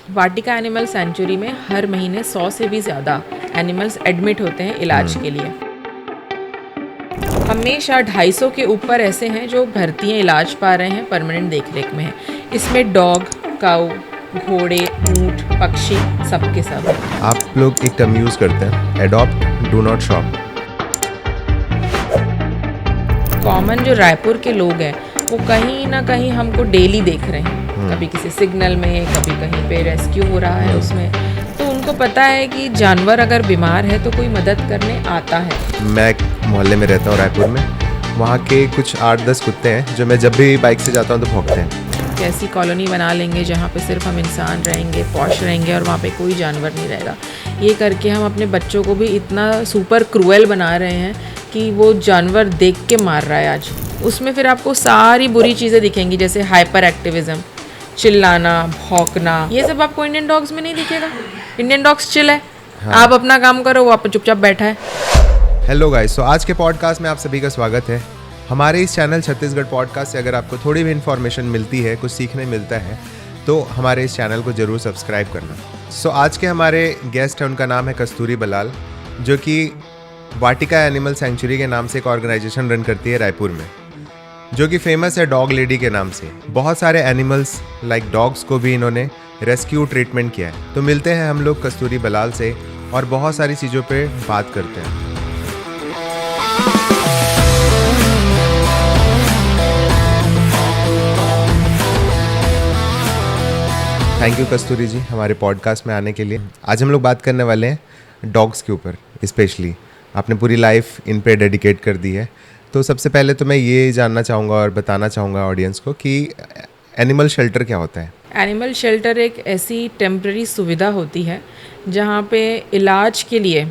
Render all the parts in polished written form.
वाटिका animal century में हर महीने 100 से भी ज़्यादा एनिमल्स एडमिट होते हैं इलाज के लिए। हमेशा 250 के ऊपर ऐसे हैं जो भर्तियाँ इलाज पा रहे हैं, परमानेंट देखरेख में हैं। इसमें डॉग, काऊ, घोड़े, ऊँट, पक्षी सबके सब हैं। आप लोग एक टर्म यूज़ करते हैं, adopt, do not shop. Common जो रायपुर के लोग हैं वो कहीं ना कहीं हमको डेली देख रहे हैं, कभी किसी सिग्नल में, कभी कहीं पे रेस्क्यू हो रहा है उसमें, तो उनको पता है कि जानवर अगर बीमार है तो कोई मदद करने आता है। मैं एक मोहल्ले में रहता हूँ रायपुर में, वहाँ के कुछ 8-10 कुत्ते हैं जो मैं जब भी बाइक से जाता हूँ तो भौंकते हैं। ऐसी कॉलोनी बना लेंगे जहाँ पे सिर्फ हम इंसान रहेंगे, पॉश रहेंगे और वहाँ पे कोई जानवर नहीं रहेगा। ये करके हम अपने बच्चों को भी इतना सुपर क्रूएल बना रहे हैं कि वो जानवर देख के मार रहा है आज। उसमें फिर आपको सारी बुरी चीज़ें दिखेंगी, जैसे हाइपर एक्टिविज़म, चिल्लाना, भौंकना, ये सब आपको इंडियन डॉग्स में नहीं दिखेगा। इंडियन डॉग्स चिल है। हाँ। आप अपना काम करो, वो आप चुपचाप बैठा है। हेलो गाइस, तो आज के पॉडकास्ट में आप सभी का स्वागत है। हमारे इस चैनल छत्तीसगढ़ पॉडकास्ट से अगर आपको थोड़ी भी इन्फॉर्मेशन मिलती है, कुछ सीखने मिलता है, तो हमारे इस चैनल को ज़रूर सब्सक्राइब करना। सो आज के हमारे गेस्ट हैं, उनका नाम है कस्तूरी बलाल, जो कि वाटिका एनिमल सेंचुरी के नाम से एक ऑर्गेनाइजेशन रन करती है रायपुर में, जो कि फेमस है डॉग लेडी के नाम से। बहुत सारे एनिमल्स लाइक डॉग्स को भी इन्होंने रेस्क्यू ट्रीटमेंट किया है। तो मिलते हैं हम लोग कस्तूरी बलाल से और बहुत सारी चीज़ों पे बात करते हैं। थैंक यू कस्तूरी जी हमारे पॉडकास्ट में आने के लिए। आज हम लोग बात करने वाले हैं डॉग्स के ऊपर। स्पेशली आपने पूरी लाइफ इन पे डेडिकेट कर दी है, तो सबसे पहले तो मैं ये जानना चाहूँगा और बताना चाहूँगा ऑडियंस को कि एनिमल शेल्टर क्या होता है। एनिमल शेल्टर एक ऐसी टेम्प्रेरी सुविधा होती है जहाँ पे इलाज के लिए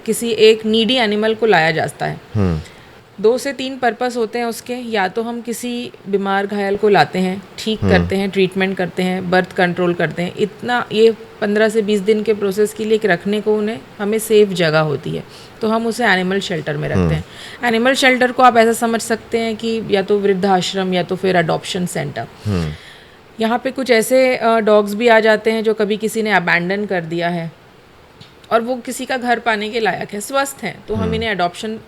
किसी एक नीडी एनिमल को लाया जाता है। 2 से 3 पर्पस होते हैं उसके। या तो हम किसी बीमार घायल को लाते हैं, ठीक करते हैं, ट्रीटमेंट करते हैं, बर्थ कंट्रोल करते हैं। इतना ये 15 से 20 दिन के प्रोसेस के लिए एक रखने को उन्हें हमें सेफ जगह होती है, तो हम उसे एनिमल शेल्टर में रखते हैं। एनिमल शेल्टर को आप ऐसा समझ सकते हैं कि या तो वृद्धाश्रम या तो फिर अडॉप्शन सेंटर। यहाँ पे कुछ ऐसे डॉग्स भी आ जाते हैं जो कभी किसी ने अबैंडन कर दिया है और वो किसी का घर पाने के लायक है, स्वस्थ हैं, तो हम इन्हें अडॉप्शन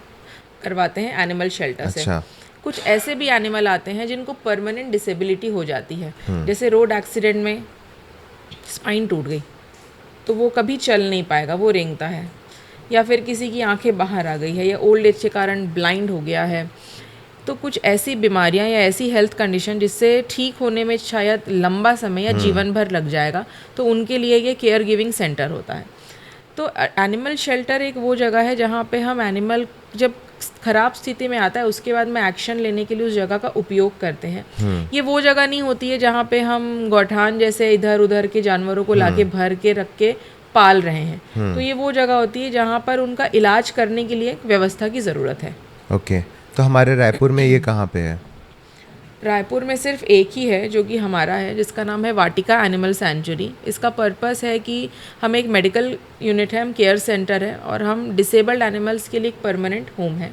करवाते हैं एनिमल शेल्टर से। कुछ ऐसे भी एनिमल आते हैं जिनको परमानेंट डिसेबिलिटी हो जाती है, जैसे रोड एक्सीडेंट में स्पाइन टूट गई तो वो कभी चल नहीं पाएगा, वो रेंगता है, या फिर किसी की आंखें बाहर आ गई है, या ओल्ड एज के कारण ब्लाइंड हो गया है। तो कुछ ऐसी बीमारियां या ऐसी हेल्थ कंडीशन जिससे ठीक होने में शायद लंबा समय या जीवन भर लग जाएगा, तो उनके लिए ये केयर गिविंग सेंटर होता है। तो एनिमल शेल्टर एक वो जगह है जहाँ पे हम एनिमल जब ख़राब स्थिति में आता है उसके बाद में एक्शन लेने के लिए उस जगह का उपयोग करते हैं। ये वो जगह नहीं होती है जहाँ पे हम गौठान जैसे इधर उधर के जानवरों को लाके भर के रख के पाल रहे हैं। तो ये वो जगह होती है जहाँ पर उनका इलाज करने के लिए व्यवस्था की ज़रूरत है। ओके, तो हमारे रायपुर में ये कहाँ पे है? रायपुर में सिर्फ एक ही है जो कि हमारा है, जिसका नाम है वाटिका एनिमल सेंचुरी। इसका पर्पस है कि हम एक मेडिकल यूनिट है, हम केयर सेंटर है और हम डिसेबल्ड एनिमल्स के लिए एक परमानेंट होम है।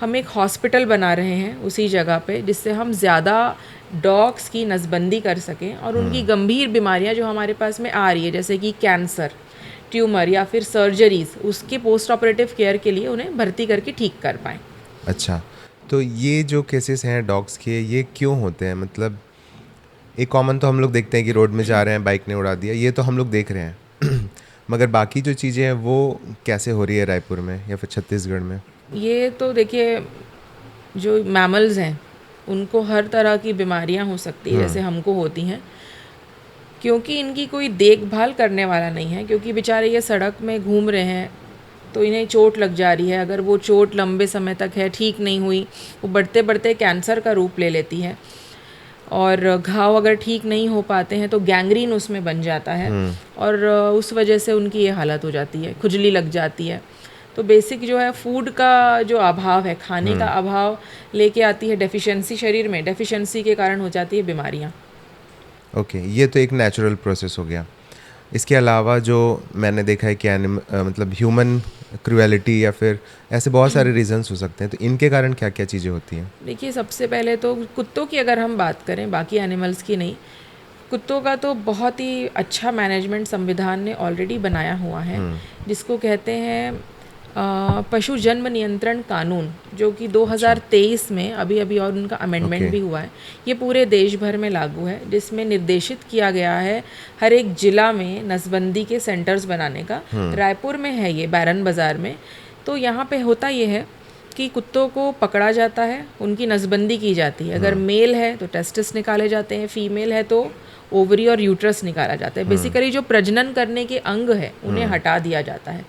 हम एक हॉस्पिटल बना रहे हैं उसी जगह पे, जिससे हम ज़्यादा डॉग्स की नसबंदी कर सकें और उनकी गंभीर बीमारियां जो हमारे पास में आ रही है, जैसे कि कैंसर, ट्यूमर या फिर सर्जरीज, उसके पोस्ट ऑपरेटिव केयर के लिए उन्हें भर्ती करके ठीक कर पाएँ। अच्छा, तो ये जो केसेस हैं डॉग्स के, ये क्यों होते हैं? मतलब एक कॉमन तो हम लोग देखते हैं कि रोड में जा रहे हैं, बाइक ने उड़ा दिया, ये तो हम लोग देख रहे हैं मगर बाकी जो चीज़ें हैं वो कैसे हो रही है रायपुर में या फिर छत्तीसगढ़ में? ये तो देखिए, जो मैमल्स हैं उनको हर तरह की बीमारियां हो सकती है जैसे हमको होती हैं, क्योंकि इनकी कोई देखभाल करने वाला नहीं है। क्योंकि बेचारे ये सड़क में घूम रहे हैं तो इन्हें चोट लग जा रही है। अगर वो चोट लंबे समय तक है, ठीक नहीं हुई, वो बढ़ते बढ़ते कैंसर का रूप ले लेती है और घाव अगर ठीक नहीं हो पाते हैं तो गैंग्रीन उसमें बन जाता है और उस वजह से उनकी ये हालत हो जाती है, खुजली लग जाती है। तो बेसिक जो है फूड का जो अभाव है, खाने का अभाव लेके आती है डेफिशिएंसी शरीर में, डेफिशिएंसी के कारण हो जाती है बीमारियाँ। ओके, ये तो एक नेचुरल प्रोसेस हो गया। इसके अलावा जो मैंने देखा है कि मतलब ह्यूमन क्रूएलिटी या फिर ऐसे बहुत सारे रीजंस हो सकते हैं, तो इनके कारण क्या क्या चीज़ें होती हैं? देखिए, सबसे पहले तो कुत्तों की अगर हम बात करें, बाकी एनिमल्स की नहीं, कुत्तों का तो बहुत ही अच्छा मैनेजमेंट संविधान ने ऑलरेडी बनाया हुआ है, जिसको कहते हैं पशु जन्म नियंत्रण कानून, जो कि 2023 में अभी और उनका अमेंडमेंट भी हुआ है। ये पूरे देश भर में लागू है, जिसमें निर्देशित किया गया है हर एक जिला में नसबंदी के सेंटर्स बनाने का। रायपुर में है ये, बैरन बाज़ार में। तो यहाँ पे होता ये है कि कुत्तों को पकड़ा जाता है, उनकी नसबंदी की जाती है। अगर मेल है तो टेस्टिस निकाले जाते हैं, फीमेल है तो ओवरी और यूट्रस निकाला जाता है। बेसिकली जो प्रजनन करने के अंग है उन्हें हटा दिया जाता है।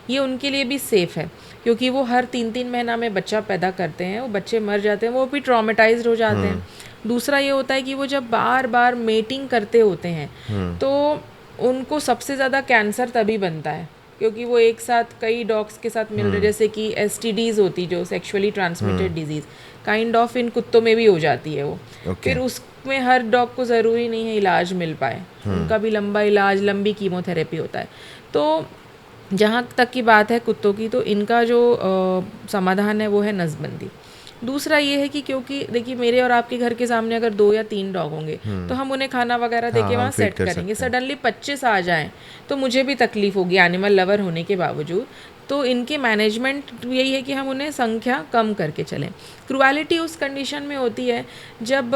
ये उनके लिए भी सेफ़ है, क्योंकि वो हर 3-3 महीना में बच्चा पैदा करते हैं, वो बच्चे मर जाते हैं, वो भी ट्रॉमेटाइज्ड हो जाते हैं। दूसरा ये होता है कि वो जब बार बार मेटिंग करते होते हैं तो उनको सबसे ज़्यादा कैंसर तभी बनता है, क्योंकि वो एक साथ कई डॉग्स के साथ मिल रहे, जैसे कि STDs होती, जो sexually transmitted disease, kind of इन कुत्तों में भी हो जाती है वो। फिर उसमें हर डॉग को ज़रूरी नहीं है इलाज मिल पाए, उनका भी लंबा इलाज, लंबी कीमोथेरेपी होता है। तो जहाँ तक की बात है कुत्तों की, तो इनका जो समाधान है वो है नसबंदी। दूसरा ये है कि क्योंकि देखिए मेरे और आपके घर के सामने अगर 2 या 3 डॉग होंगे तो हम उन्हें खाना वगैरह देके वहाँ सेट करेंगे। सडनली 25 आ जाएं तो मुझे भी तकलीफ होगी, एनिमल लवर होने के बावजूद। तो इनके मैनेजमेंट यही है कि हम उन्हें संख्या कम करके चलें। क्रुएलिटी उस कंडीशन में होती है जब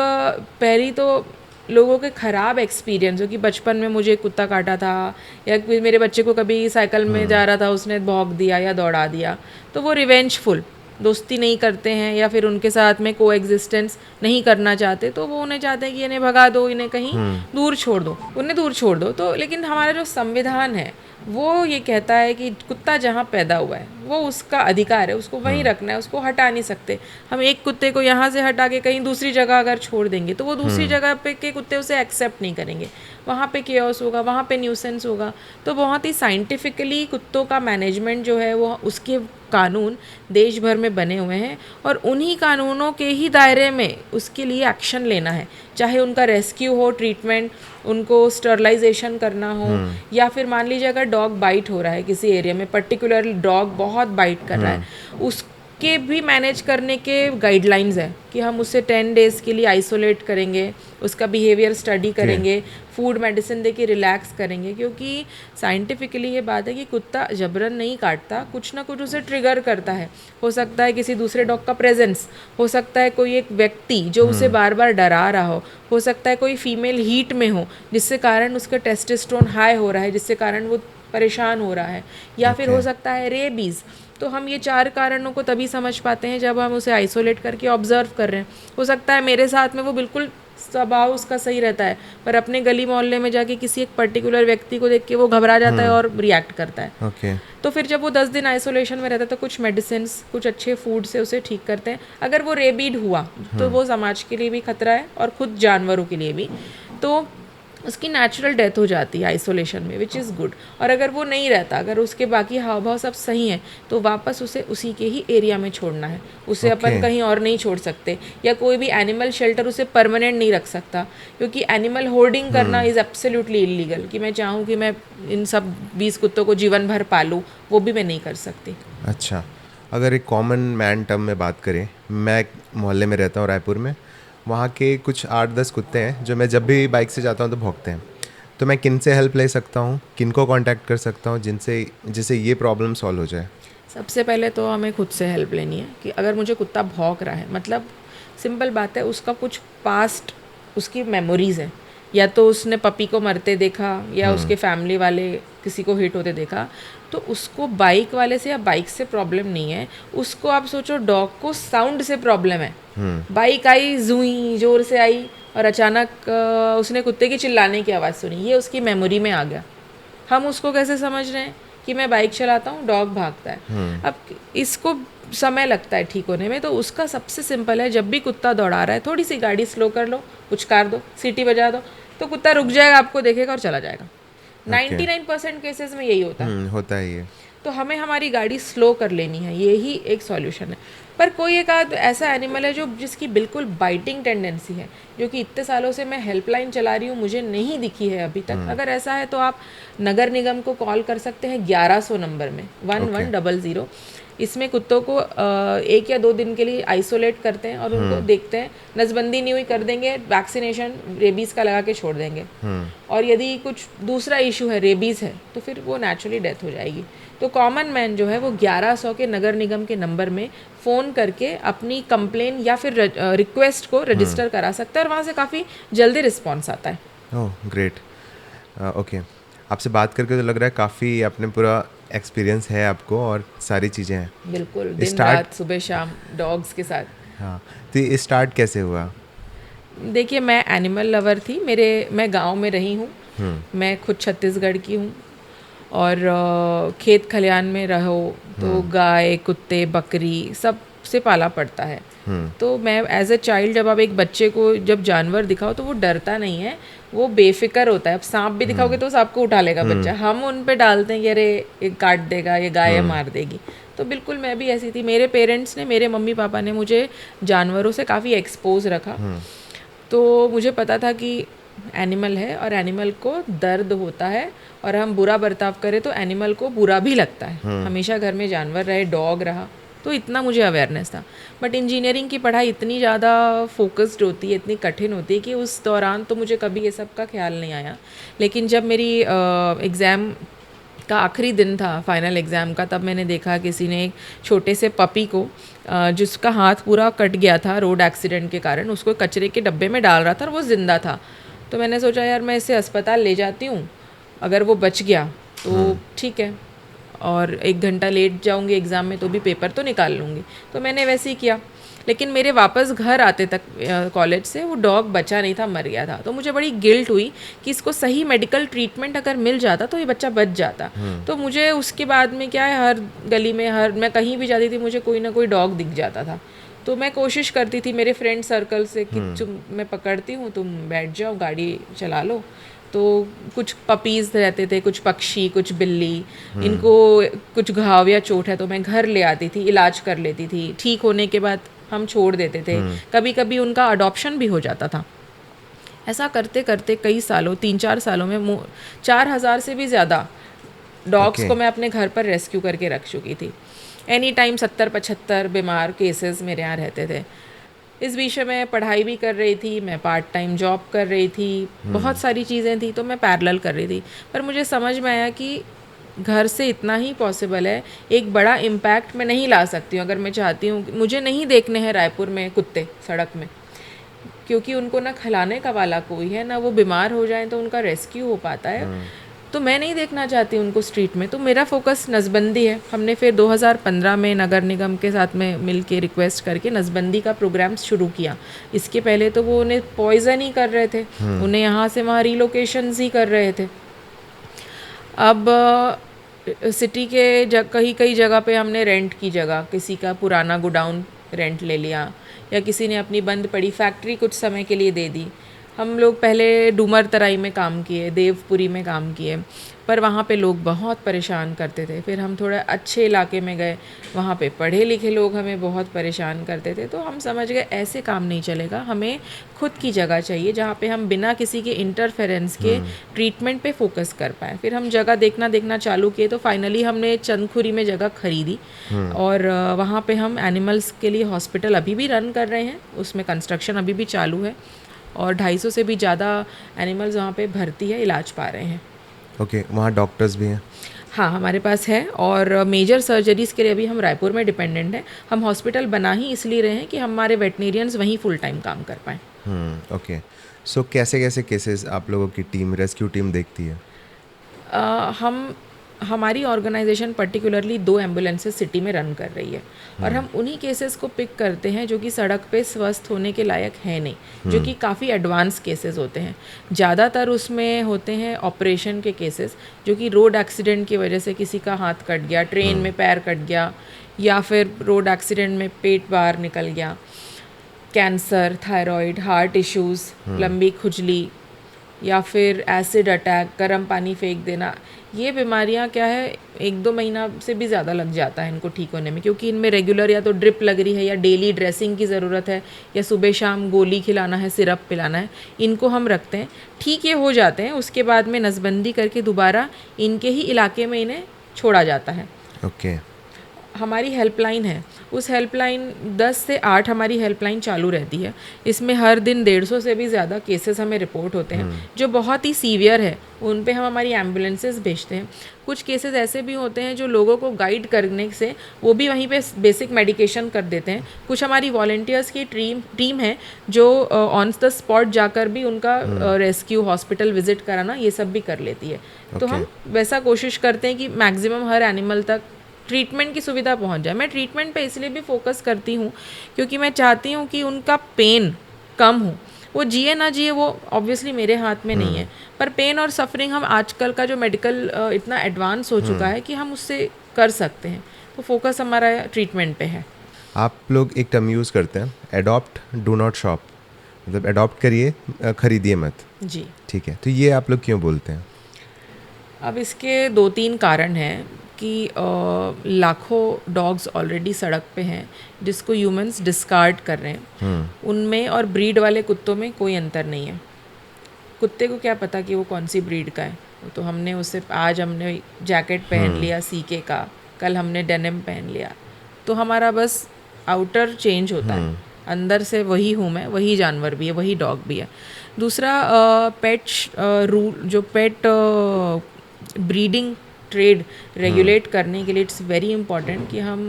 पहली तो लोगों के ख़राब एक्सपीरियंस हो कि बचपन में मुझे कुत्ता काटा था, या मेरे बच्चे को कभी साइकिल में जा रहा था उसने भौंक दिया या दौड़ा दिया, तो वो रिवेंजफुल दोस्ती नहीं करते हैं या फिर उनके साथ में को एग्जिस्टेंस नहीं करना चाहते, तो वो उन्हें चाहते हैं कि इन्हें भगा दो, इन्हें कहीं दूर छोड़ दो, उन्हें दूर छोड़ दो। तो लेकिन हमारा जो संविधान है वो ये कहता है कि कुत्ता जहाँ पैदा हुआ है वो उसका अधिकार है, उसको वहीं रखना है, उसको हटा नहीं सकते। हम एक कुत्ते को यहाँ से हटा के कहीं दूसरी जगह अगर छोड़ देंगे तो वो दूसरी जगह पे के कुत्ते उसे एक्सेप्ट नहीं करेंगे, वहाँ पे केओस होगा, वहाँ पे न्यूसेंस होगा। तो बहुत ही साइंटिफिकली कुत्तों का मैनेजमेंट जो है वो उसके कानून देश भर में बने हुए हैं, और उन्हीं कानूनों के ही दायरे में उसके लिए एक्शन लेना है, चाहे उनका रेस्क्यू हो, ट्रीटमेंट, उनको स्टरलाइजेशन करना हो, या फिर मान लीजिए अगर डॉग बाइट हो रहा है किसी एरिया में, पर्टिकुलर डॉग बहुत बाइट कर रहा है, उसके भी मैनेज करने के गाइडलाइंस है कि हम उसे 10 डेज़ के लिए आइसोलेट करेंगे, उसका बिहेवियर स्टडी करेंगे, फूड मेडिसिन दे के रिलैक्स करेंगे। क्योंकि साइंटिफिकली ये बात है कि कुत्ता जबरन नहीं काटता, कुछ ना कुछ उसे ट्रिगर करता है। हो सकता है किसी दूसरे डॉग का प्रेजेंस, हो सकता है कोई एक व्यक्ति जो उसे बार बार डरा रहा हो सकता है कोई फीमेल हीट में हो जिससे कारण उसका टेस्टोस्टेरोन हाई हो रहा है, जिससे कारण वो परेशान हो रहा है, या फिर हो सकता है रेबीज़। तो हम ये 4 कारणों को तभी समझ पाते हैं जब हम उसे आइसोलेट करके ऑब्जर्व कर रहे हैं। हो सकता है मेरे साथ में वो बिल्कुल स्वभाव उसका सही रहता है, पर अपने गली मोहल्ले में जाके किसी एक पर्टिकुलर व्यक्ति को देख के वो घबरा जाता है और रिएक्ट करता है। तो फिर जब वो 10 दिन आइसोलेशन में रहता है तो कुछ मेडिसिन, कुछ अच्छे फूड से उसे ठीक करते हैं। अगर वो रेबीड हुआ तो वो समाज के लिए भी खतरा है और खुद जानवरों के लिए भी, तो उसकी नेचुरल डेथ हो जाती है आइसोलेशन में, विच इज़ गुड। और अगर वो नहीं रहता, अगर उसके बाकी हाव भाव सब सही हैं, तो वापस उसे उसी के ही एरिया में छोड़ना है, उसे अपन कहीं और नहीं छोड़ सकते, या कोई भी एनिमल शेल्टर उसे परमानेंट नहीं रख सकता, क्योंकि एनिमल होर्डिंग करना इज़ एब्सोल्युटली इलीगल। कि मैं चाहूँ कि मैं इन सब 20 कुत्तों को जीवन भर पालूँ, वो भी मैं नहीं कर सकती। अच्छा, अगर एक कॉमन मैन टर्म में बात करें, मैं मोहल्ले में रहता हूँ रायपुर में, वहाँ के कुछ 8-10 कुत्ते हैं जो मैं जब भी बाइक से जाता हूँ तो भौंकते हैं। तो मैं किन से हेल्प ले सकता हूँ, किन को कांटेक्ट कर सकता हूँ जिससे ये प्रॉब्लम सॉल्व हो जाए? सबसे पहले तो हमें खुद से हेल्प लेनी है कि अगर मुझे कुत्ता भौंक रहा है, मतलब सिंपल बात है, उसका कुछ पास्ट, उसकी मेमोरीज़ है, या तो उसने पपी को मरते देखा, या उसके फैमिली वाले किसी को हिट होते देखा, तो उसको बाइक वाले से या बाइक से प्रॉब्लम नहीं है। उसको आप सोचो, डॉग को साउंड से प्रॉब्लम है। बाइक आई, जूई जोर से आई और अचानक उसने कुत्ते की चिल्लाने की आवाज़ सुनी, ये उसकी मेमोरी में आ गया। हम उसको कैसे समझ रहे हैं कि मैं बाइक चलाता हूँ, डॉग भागता है। अब इसको समय लगता है ठीक होने में, तो उसका सबसे सिंपल है, जब भी कुत्ता दौड़ा रहा है थोड़ी सी गाड़ी स्लो कर लो, पुचकार दो, सीटी बजा दो, तो कुत्ता रुक जाएगा, आपको देखेगा और चला जाएगा। 99% केसेस में यही होता है ये। तो हमें हमारी गाड़ी स्लो कर लेनी है, यही एक सॉल्यूशन है। पर कोई एक आध ऐसा एनिमल है जो जिसकी बिल्कुल बाइटिंग टेंडेंसी है, जो कि इतने सालों से मैं हेल्पलाइन चला रही हूँ, मुझे नहीं दिखी है अभी तक। अगर ऐसा है तो आप नगर निगम को कॉल कर सकते हैं 1100 नंबर में, 1100। इसमें कुत्तों को 1 या 2 दिन के लिए आइसोलेट करते हैं और उनको देखते हैं, नसबंदी नहीं हुई कर देंगे, वैक्सीनेशन रेबीज़ का लगा के छोड़ देंगे। और यदि कुछ दूसरा इशू है, रेबीज़ है, तो फिर वो नेचुरली डेथ हो जाएगी। तो कॉमन मैन जो है वो 1100 के नगर निगम के नंबर में फ़ोन करके अपनी कंप्लेन या फिर रिक्वेस्ट को रजिस्टर करा सकता है और वहाँ से काफ़ी जल्दी रिस्पॉन्स आता है। Oh great, okay. आपसे बात करके तो लग रहा है काफ़ी अपने पूरा एक्सपीरियंस है आपको और सारी चीज़ें हैं। बिल्कुल, दिन रात सुबह शाम डॉग्स के साथ। हाँ, तो ये स्टार्ट कैसे हुआ? देखिए, मैं एनिमल लवर थी, मैं गांव में रही हूँ, मैं खुद छत्तीसगढ़ की हूँ और खेत खलिहान में रहो तो गाय, कुत्ते, बकरी सब से पाला पड़ता है। तो मैं एज अ चाइल्ड, जब आप एक बच्चे को जब जानवर दिखाओ तो वो डरता नहीं है, वो बेफिक्र होता है। अब सांप भी दिखाओगे तो सांप को उठा लेगा बच्चा, हम उन पे डालते हैं कि अरे ये काट देगा, ये गाय मार देगी। तो बिल्कुल मैं भी ऐसी थी। मेरे पेरेंट्स ने, मेरे मम्मी पापा ने मुझे जानवरों से काफ़ी एक्सपोज रखा। तो मुझे पता था कि एनिमल है और एनिमल को दर्द होता है और हम बुरा बर्ताव करें तो एनिमल को बुरा भी लगता है। हमेशा घर में जानवर रहे, डॉग रहा, तो इतना मुझे अवेयरनेस था। बट इंजीनियरिंग की पढ़ाई इतनी ज़्यादा फोकस्ड होती है, इतनी कठिन होती है कि उस दौरान तो मुझे कभी ये सब का ख्याल नहीं आया। लेकिन जब मेरी एग्ज़ाम का आखिरी दिन था, फाइनल एग्ज़ाम का, तब मैंने देखा किसी ने एक छोटे से पपी को जिसका हाथ पूरा कट गया था रोड एक्सीडेंट के कारण, उसको कचरे के डब्बे में डाल रहा था और वो ज़िंदा था। तो मैंने सोचा यार मैं इसे अस्पताल ले जाती हूँ, अगर वो बच गया तो ठीक है, और 1 घंटा लेट जाऊंगी एग्ज़ाम में तो भी पेपर तो निकाल लूँगी। तो मैंने वैसे ही किया। लेकिन मेरे वापस घर आते तक कॉलेज से वो डॉग बचा नहीं था, मर गया था। तो मुझे बड़ी गिल्ट हुई कि इसको सही मेडिकल ट्रीटमेंट अगर मिल जाता तो ये बच्चा बच जाता। तो मुझे उसके बाद में क्या है, हर गली में, मैं कहीं भी जाती थी मुझे कोई ना कोई डॉग दिख जाता था। तो मैं कोशिश करती थी मेरे फ्रेंड सर्कल से कि मैं पकड़ती हूँ, तुम बैठ जाओ, गाड़ी चला लो। तो कुछ पपीज़ रहते थे, कुछ पक्षी, कुछ बिल्ली, इनको कुछ घाव या चोट है तो मैं घर ले आती थी, इलाज कर लेती थी। ठीक होने के बाद हम छोड़ देते थे। कभी कभी उनका अडॉप्शन भी हो जाता था। ऐसा करते करते कई सालों, 3-4 सालों में 4000 से भी ज़्यादा डॉग्स को मैं अपने घर पर रेस्क्यू करके रख चुकी थी। एनी टाइम 70-75 बीमार केसेस मेरे यहाँ रहते थे। इस विषय में पढ़ाई भी कर रही थी, मैं पार्ट टाइम जॉब कर रही थी, बहुत सारी चीज़ें थी, तो मैं पैरेलल कर रही थी। पर मुझे समझ में आया कि घर से इतना ही पॉसिबल है, एक बड़ा इम्पैक्ट मैं नहीं ला सकती हूँ। अगर मैं चाहती हूँ, मुझे नहीं देखने हैं रायपुर में कुत्ते सड़क में, क्योंकि उनको ना खिलाने का वाला कोई है, ना वो बीमार हो जाए तो उनका रेस्क्यू हो पाता है। तो मैं नहीं देखना चाहती उनको स्ट्रीट में। तो मेरा फोकस नसबंदी है। हमने फिर 2015 में नगर निगम के साथ में मिल के रिक्वेस्ट करके नसबंदी का प्रोग्राम शुरू किया। इसके पहले तो वो उन्हें पॉइजन ही कर रहे थे, उन्हें यहाँ से वहाँ रिलोकेशंस ही कर रहे थे। अब सिटी के कई जगह पे हमने रेंट की जगह, किसी का पुराना गोडाउन रेंट ले लिया, या किसी ने अपनी बंद पड़ी फैक्ट्री कुछ समय के लिए दे दी। हम लोग पहले डूमर तराई में काम किए, देवपुरी में काम किए, पर वहाँ पे लोग बहुत परेशान करते थे। फिर हम थोड़ा अच्छे इलाके में गए, वहाँ पे पढ़े लिखे लोग हमें बहुत परेशान करते थे। तो हम समझ गए ऐसे काम नहीं चलेगा, हमें खुद की जगह चाहिए जहाँ पे हम बिना किसी के इंटरफेरेंस के ट्रीटमेंट पे फोकस कर पाएँ। फिर हम जगह देखना चालू किए, तो फाइनली हमने चंदखुरी में जगह खरीदी और वहाँ पे हम एनिमल्स के लिए हॉस्पिटल अभी भी रन कर रहे हैं, उसमें कंस्ट्रक्शन अभी भी चालू है और 250 से भी ज़्यादा एनिमल्स वहाँ पे भर्ती है, इलाज पा रहे हैं। ओके, वहाँ डॉक्टर्स भी हैं? हाँ, हमारे पास है, और मेजर सर्जरीज़ के लिए अभी हम रायपुर में डिपेंडेंट हैं। हम हॉस्पिटल बना ही इसलिए रहे हैं कि हमारे वेटनेरियंस वहीं फुल टाइम काम कर पाएँ। ओके, सो कैसे कैसे केसेस आप लोगों की टीम, रेस्क्यू टीम देखती है? हमारी ऑर्गेनाइजेशन पर्टिकुलरली 2 एम्बुलेंसेस सिटी में रन कर रही है और हम उन्हीं केसेस को पिक करते हैं जो कि सड़क पे स्वस्थ होने के लायक है नहीं, जो कि काफ़ी एडवांस केसेस होते हैं। ज़्यादातर उसमें होते हैं ऑपरेशन के केसेस, जो कि रोड एक्सीडेंट की वजह से किसी का हाथ कट गया, ट्रेन में पैर कट गया, या फिर रोड एक्सीडेंट में पेट बाहर निकल गया, कैंसर, थायराइड, हार्ट इश्यूज़, लंबी खुजली, या फिर एसिड अटैक, गर्म पानी फेंक देना। ये बीमारियां क्या है, 1-2 महीना से भी ज़्यादा लग जाता है इनको ठीक होने में, क्योंकि इनमें रेगुलर या तो ड्रिप लग रही है, या डेली ड्रेसिंग की ज़रूरत है, या सुबह शाम गोली खिलाना है, सिरप पिलाना है। इनको हम रखते हैं, ठीक ये हो जाते हैं, उसके बाद में नसबंदी करके दोबारा इनके ही इलाके में इन्हें छोड़ा जाता है। ओके। हमारी हेल्पलाइन है, उस हेल्पलाइन 10 से 8 हमारी हेल्पलाइन चालू रहती है। इसमें हर दिन 150 से भी ज़्यादा केसेस हमें रिपोर्ट होते हैं जो बहुत ही सीवियर है, उन पे हम हमारी एम्बुलेंसेस भेजते हैं। कुछ केसेस ऐसे भी होते हैं जो लोगों को गाइड करने से वो भी वहीं पे बेसिक मेडिकेशन कर देते हैं। कुछ हमारी वॉलंटियर्स की टीम है जो ऑन द स्पॉट जाकर भी उनका रेस्क्यू, हॉस्पिटल विजिट कराना, ये सब भी कर लेती है। तो हम वैसा कोशिश करते हैं कि मैक्सिमम हर एनिमल तक ट्रीटमेंट की सुविधा पहुंच जाए। मैं ट्रीटमेंट पे इसलिए भी फोकस करती हूँ क्योंकि मैं चाहती हूँ कि उनका पेन कम हो। वो जिए ना जिए वो ऑब्वियसली मेरे हाथ में नहीं है, पर पेन और सफरिंग हम आजकल का जो मेडिकल इतना एडवांस हो चुका है कि हम उससे कर सकते हैं। तो फोकस हमारा ट्रीटमेंट पे है। आप लोग एक टर्म यूज़ करते हैं, अडॉप्ट डू नॉट शॉप, मतलब अडॉप्ट करिए, खरीदिए मत। जी, ठीक है, तो ये आप लोग क्यों बोलते हैं? अब इसके 2-3 कारण हैं कि लाखों डॉग्स ऑलरेडी सड़क पे हैं जिसको ह्यूमंस डिस्कार्ड कर रहे हैं। उनमें और ब्रीड वाले कुत्तों में कोई अंतर नहीं है। कुत्ते को क्या पता कि वो कौन सी ब्रीड का है। तो हमने उसे, आज हमने जैकेट पहन लिया सीके का, कल हमने डेनिम पहन लिया, तो हमारा बस आउटर चेंज होता है, अंदर से वही हूँ मैं, वही जानवर भी है, वही डॉग भी है। दूसरा पेट रूल, जो पेट ब्रीडिंग ट्रेड रेगुलेट करने के लिए इट्स वेरी इंपॉर्टेंट कि हम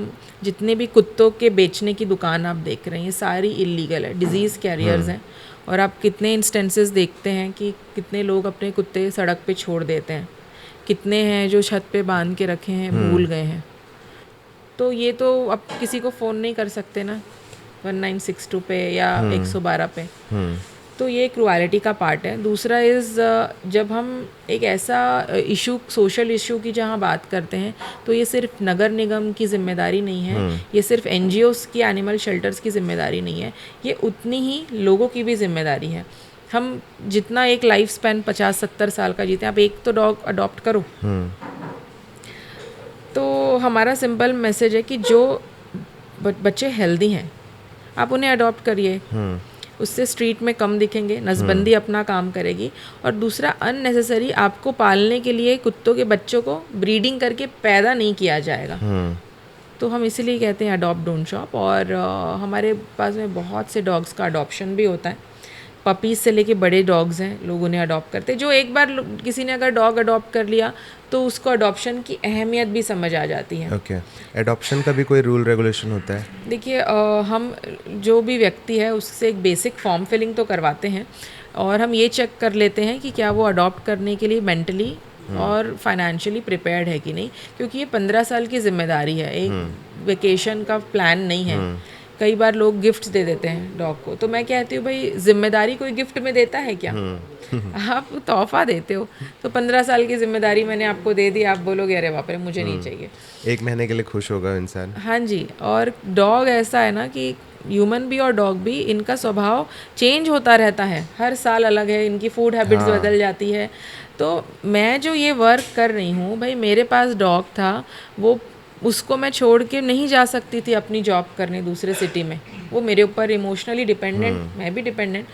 जितने भी कुत्तों के बेचने की दुकान आप देख रहे हैं ये सारी इलीगल है, डिजीज़ कैरियर्स हैं। और आप कितने इंस्टेंसेस देखते हैं कि कितने लोग अपने कुत्ते सड़क पे छोड़ देते हैं, कितने हैं जो छत पे बांध के रखे हैं, भूल गए हैं। तो ये तो अब किसी को फ़ोन नहीं कर सकते ना 1962 पे या 112 पे। तो ये क्रुएलिटी का पार्ट है। दूसरा इज़ जब हम एक ऐसा इशू, सोशल इशू की जहाँ बात करते हैं, तो ये सिर्फ नगर निगम की जिम्मेदारी नहीं है, ये सिर्फ NGOs की, एनिमल शेल्टर्स की जिम्मेदारी नहीं है, ये उतनी ही लोगों की भी जिम्मेदारी है। हम जितना एक लाइफ स्पैन 50-70 साल का जीते हैं, आप एक तो डॉग अडॉप्ट करो। तो हमारा सिंपल मैसेज है कि जो बच्चे हेल्दी हैं आप उन्हें अडॉप्ट करिए, उससे स्ट्रीट में कम दिखेंगे, नसबंदी अपना काम करेगी। और दूसरा, अननेसेसरी आपको पालने के लिए कुत्तों के बच्चों को ब्रीडिंग करके पैदा नहीं किया जाएगा। तो हम इसीलिए कहते हैं अडॉप्ट डोंट शॉप। और हमारे पास में बहुत से डॉग्स का अडॉप्शन भी होता है। पपीज़ से लेके बड़े डॉग्स हैं, लोग उन्हें अडॉप्ट करते हैं। जो एक बार किसी ने अगर डॉग अडॉप्ट कर लिया तो उसको अडॉप्शन की अहमियत भी समझ आ जाती है। ओके, अडॉप्शन का भी कोई रूल रेगुलेशन होता है? देखिए, हम जो भी व्यक्ति है उससे एक बेसिक फॉर्म फिलिंग तो करवाते हैं और हम ये चेक कर लेते हैं कि क्या वो अडॉप्ट करने के लिए मेंटली और फाइनेंशियली प्रिपेयर्ड है कि नहीं, क्योंकि ये 15 साल की जिम्मेदारी है, एक वेकेशन का प्लान नहीं है। कई बार लोग गिफ्ट्स दे देते हैं डॉग को, तो मैं कहती हूँ भाई जिम्मेदारी कोई गिफ्ट में देता है क्या? आप तोहफा देते हो, तो 15 साल की जिम्मेदारी मैंने आपको दे दी, आप बोलोगे अरे बाप रे मुझे नहीं चाहिए। 1 महीने के लिए खुश होगा इंसान। हाँ जी, और डॉग ऐसा है ना कि ह्यूमन भी और डॉग भी, इनका स्वभाव चेंज होता रहता है, हर साल अलग है, इनकी फूड हैबिट्स बदल जाती है। तो मैं जो ये वर्क कर रही हूँ, भाई मेरे पास डॉग था, वो उसको मैं छोड़ के नहीं जा सकती थी अपनी जॉब करने दूसरे सिटी में, वो मेरे ऊपर इमोशनली डिपेंडेंट, मैं भी डिपेंडेंट।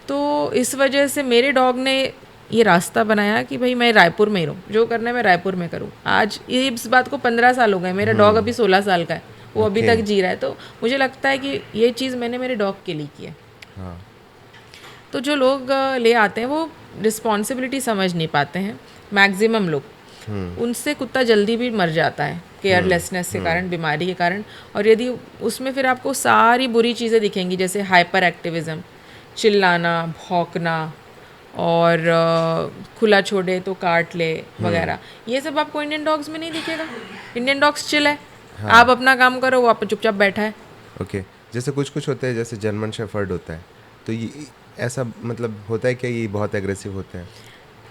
तो इस वजह से मेरे डॉग ने ये रास्ता बनाया कि भाई मैं रायपुर में ही रहूँ, जो करना है मैं रायपुर में करूँ। आज इस बात को 15 साल हो गए, मेरा डॉग अभी 16 साल का है, वो अभी तक जी रहा है। तो मुझे लगता है कि ये चीज़ मैंने मेरे डॉग के लिए की है। तो जो लोग ले आते हैं वो रिस्पॉन्सिबिलिटी समझ नहीं पाते हैं, मैक्सिमम लोग। उनसे कुत्ता जल्दी भी मर जाता है केयरलेसनेस के कारण, बीमारी के कारण। और यदि उसमें फिर आपको सारी बुरी चीज़ें दिखेंगी, जैसे हाइपर एक्टिविज़म, चिल्लाना, भौंकना, और खुला छोड़े तो काट ले वगैरह, ये सब आपको इंडियन डॉग्स में नहीं दिखेगा। इंडियन डॉग्स चिल है, आप अपना काम करो, वो आप चुपचाप बैठा है। ओके, जैसे कुछ होते हैं, जैसे जर्मन शेफर्ड होता है, तो ये ऐसा मतलब होता है कि ये बहुत एग्रेसिव होते हैं?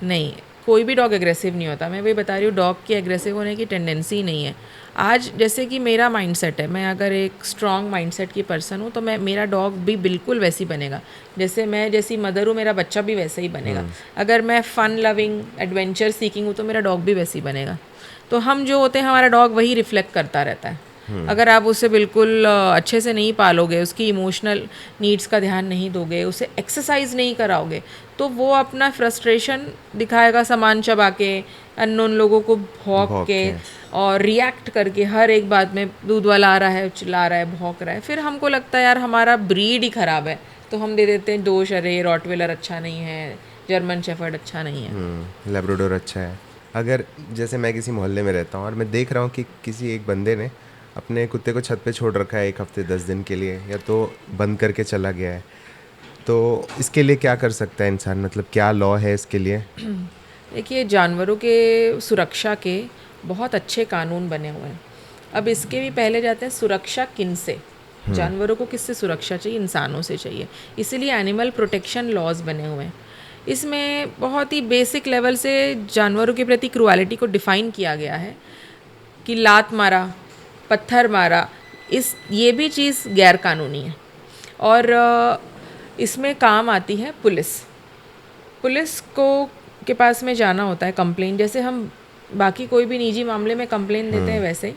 नहीं, कोई भी डॉग एग्रेसिव नहीं होता। मैं वही बता रही हूँ, डॉग की एग्रेसिव होने की टेंडेंसी ही नहीं है। आज जैसे कि मेरा माइंडसेट है, मैं अगर एक स्ट्रॉन्ग माइंडसेट की पर्सन हूँ तो मेरा डॉग भी बिल्कुल वैसी बनेगा। जैसे मैं जैसी मदर हूँ, मेरा बच्चा भी वैसे ही बनेगा। अगर मैं फ़न लविंग, एडवेंचर सीकिंग हूँ तो मेरा डॉग भी वैसे ही बनेगा। तो हम जो होते हैं, हमारा डॉग वही रिफ्लेक्ट करता रहता है। अगर आप उसे बिल्कुल अच्छे से नहीं पालोगे, उसकी इमोशनल नीड्स का ध्यान नहीं दोगे, उसे एक्सरसाइज नहीं कराओगे, तो वो अपना फ्रस्ट्रेशन दिखाएगा सामान चबा के, अननोन लोगों को भौंक के और रिएक्ट करके। हर एक बात में दूध वाला आ रहा है, चिल्ला रहा है, भौंक रहा है, फिर हमको लगता है यार हमारा ब्रीड ही ख़राब है, तो हम दे देते हैं दोष, अरे रॉटवेलर अच्छा नहीं है, जर्मन शेफर्ड अच्छा नहीं है, लैब्राडोर अच्छा है। अगर जैसे मैं किसी मोहल्ले में रहता हूँ और मैं देख रहा हूँ कि किसी एक बंदे ने अपने कुत्ते को छत पे छोड़ रखा है 1 हफ्ते 10 दिन के लिए, या तो बंद करके चला गया है, तो इसके लिए क्या कर सकता है इंसान? मतलब क्या लॉ है इसके लिए? देखिए, जानवरों के सुरक्षा के बहुत अच्छे कानून बने हुए हैं। अब इसके भी पहले जाते हैं सुरक्षा किन से, जानवरों को किससे सुरक्षा चाहिए? इंसानों से चाहिए। इसीलिए एनिमल प्रोटेक्शन लॉज बने हुए हैं। इसमें बहुत ही बेसिक लेवल से जानवरों के प्रति क्रुएलिटी को डिफ़ाइन किया गया है कि लात मारा, पत्थर मारा, ये भी चीज़ गैर कानूनी है। और इसमें काम आती है पुलिस को के पास में जाना होता है कंप्लेन, जैसे हम बाकी कोई भी निजी मामले में कंप्लेन देते हैं वैसे ही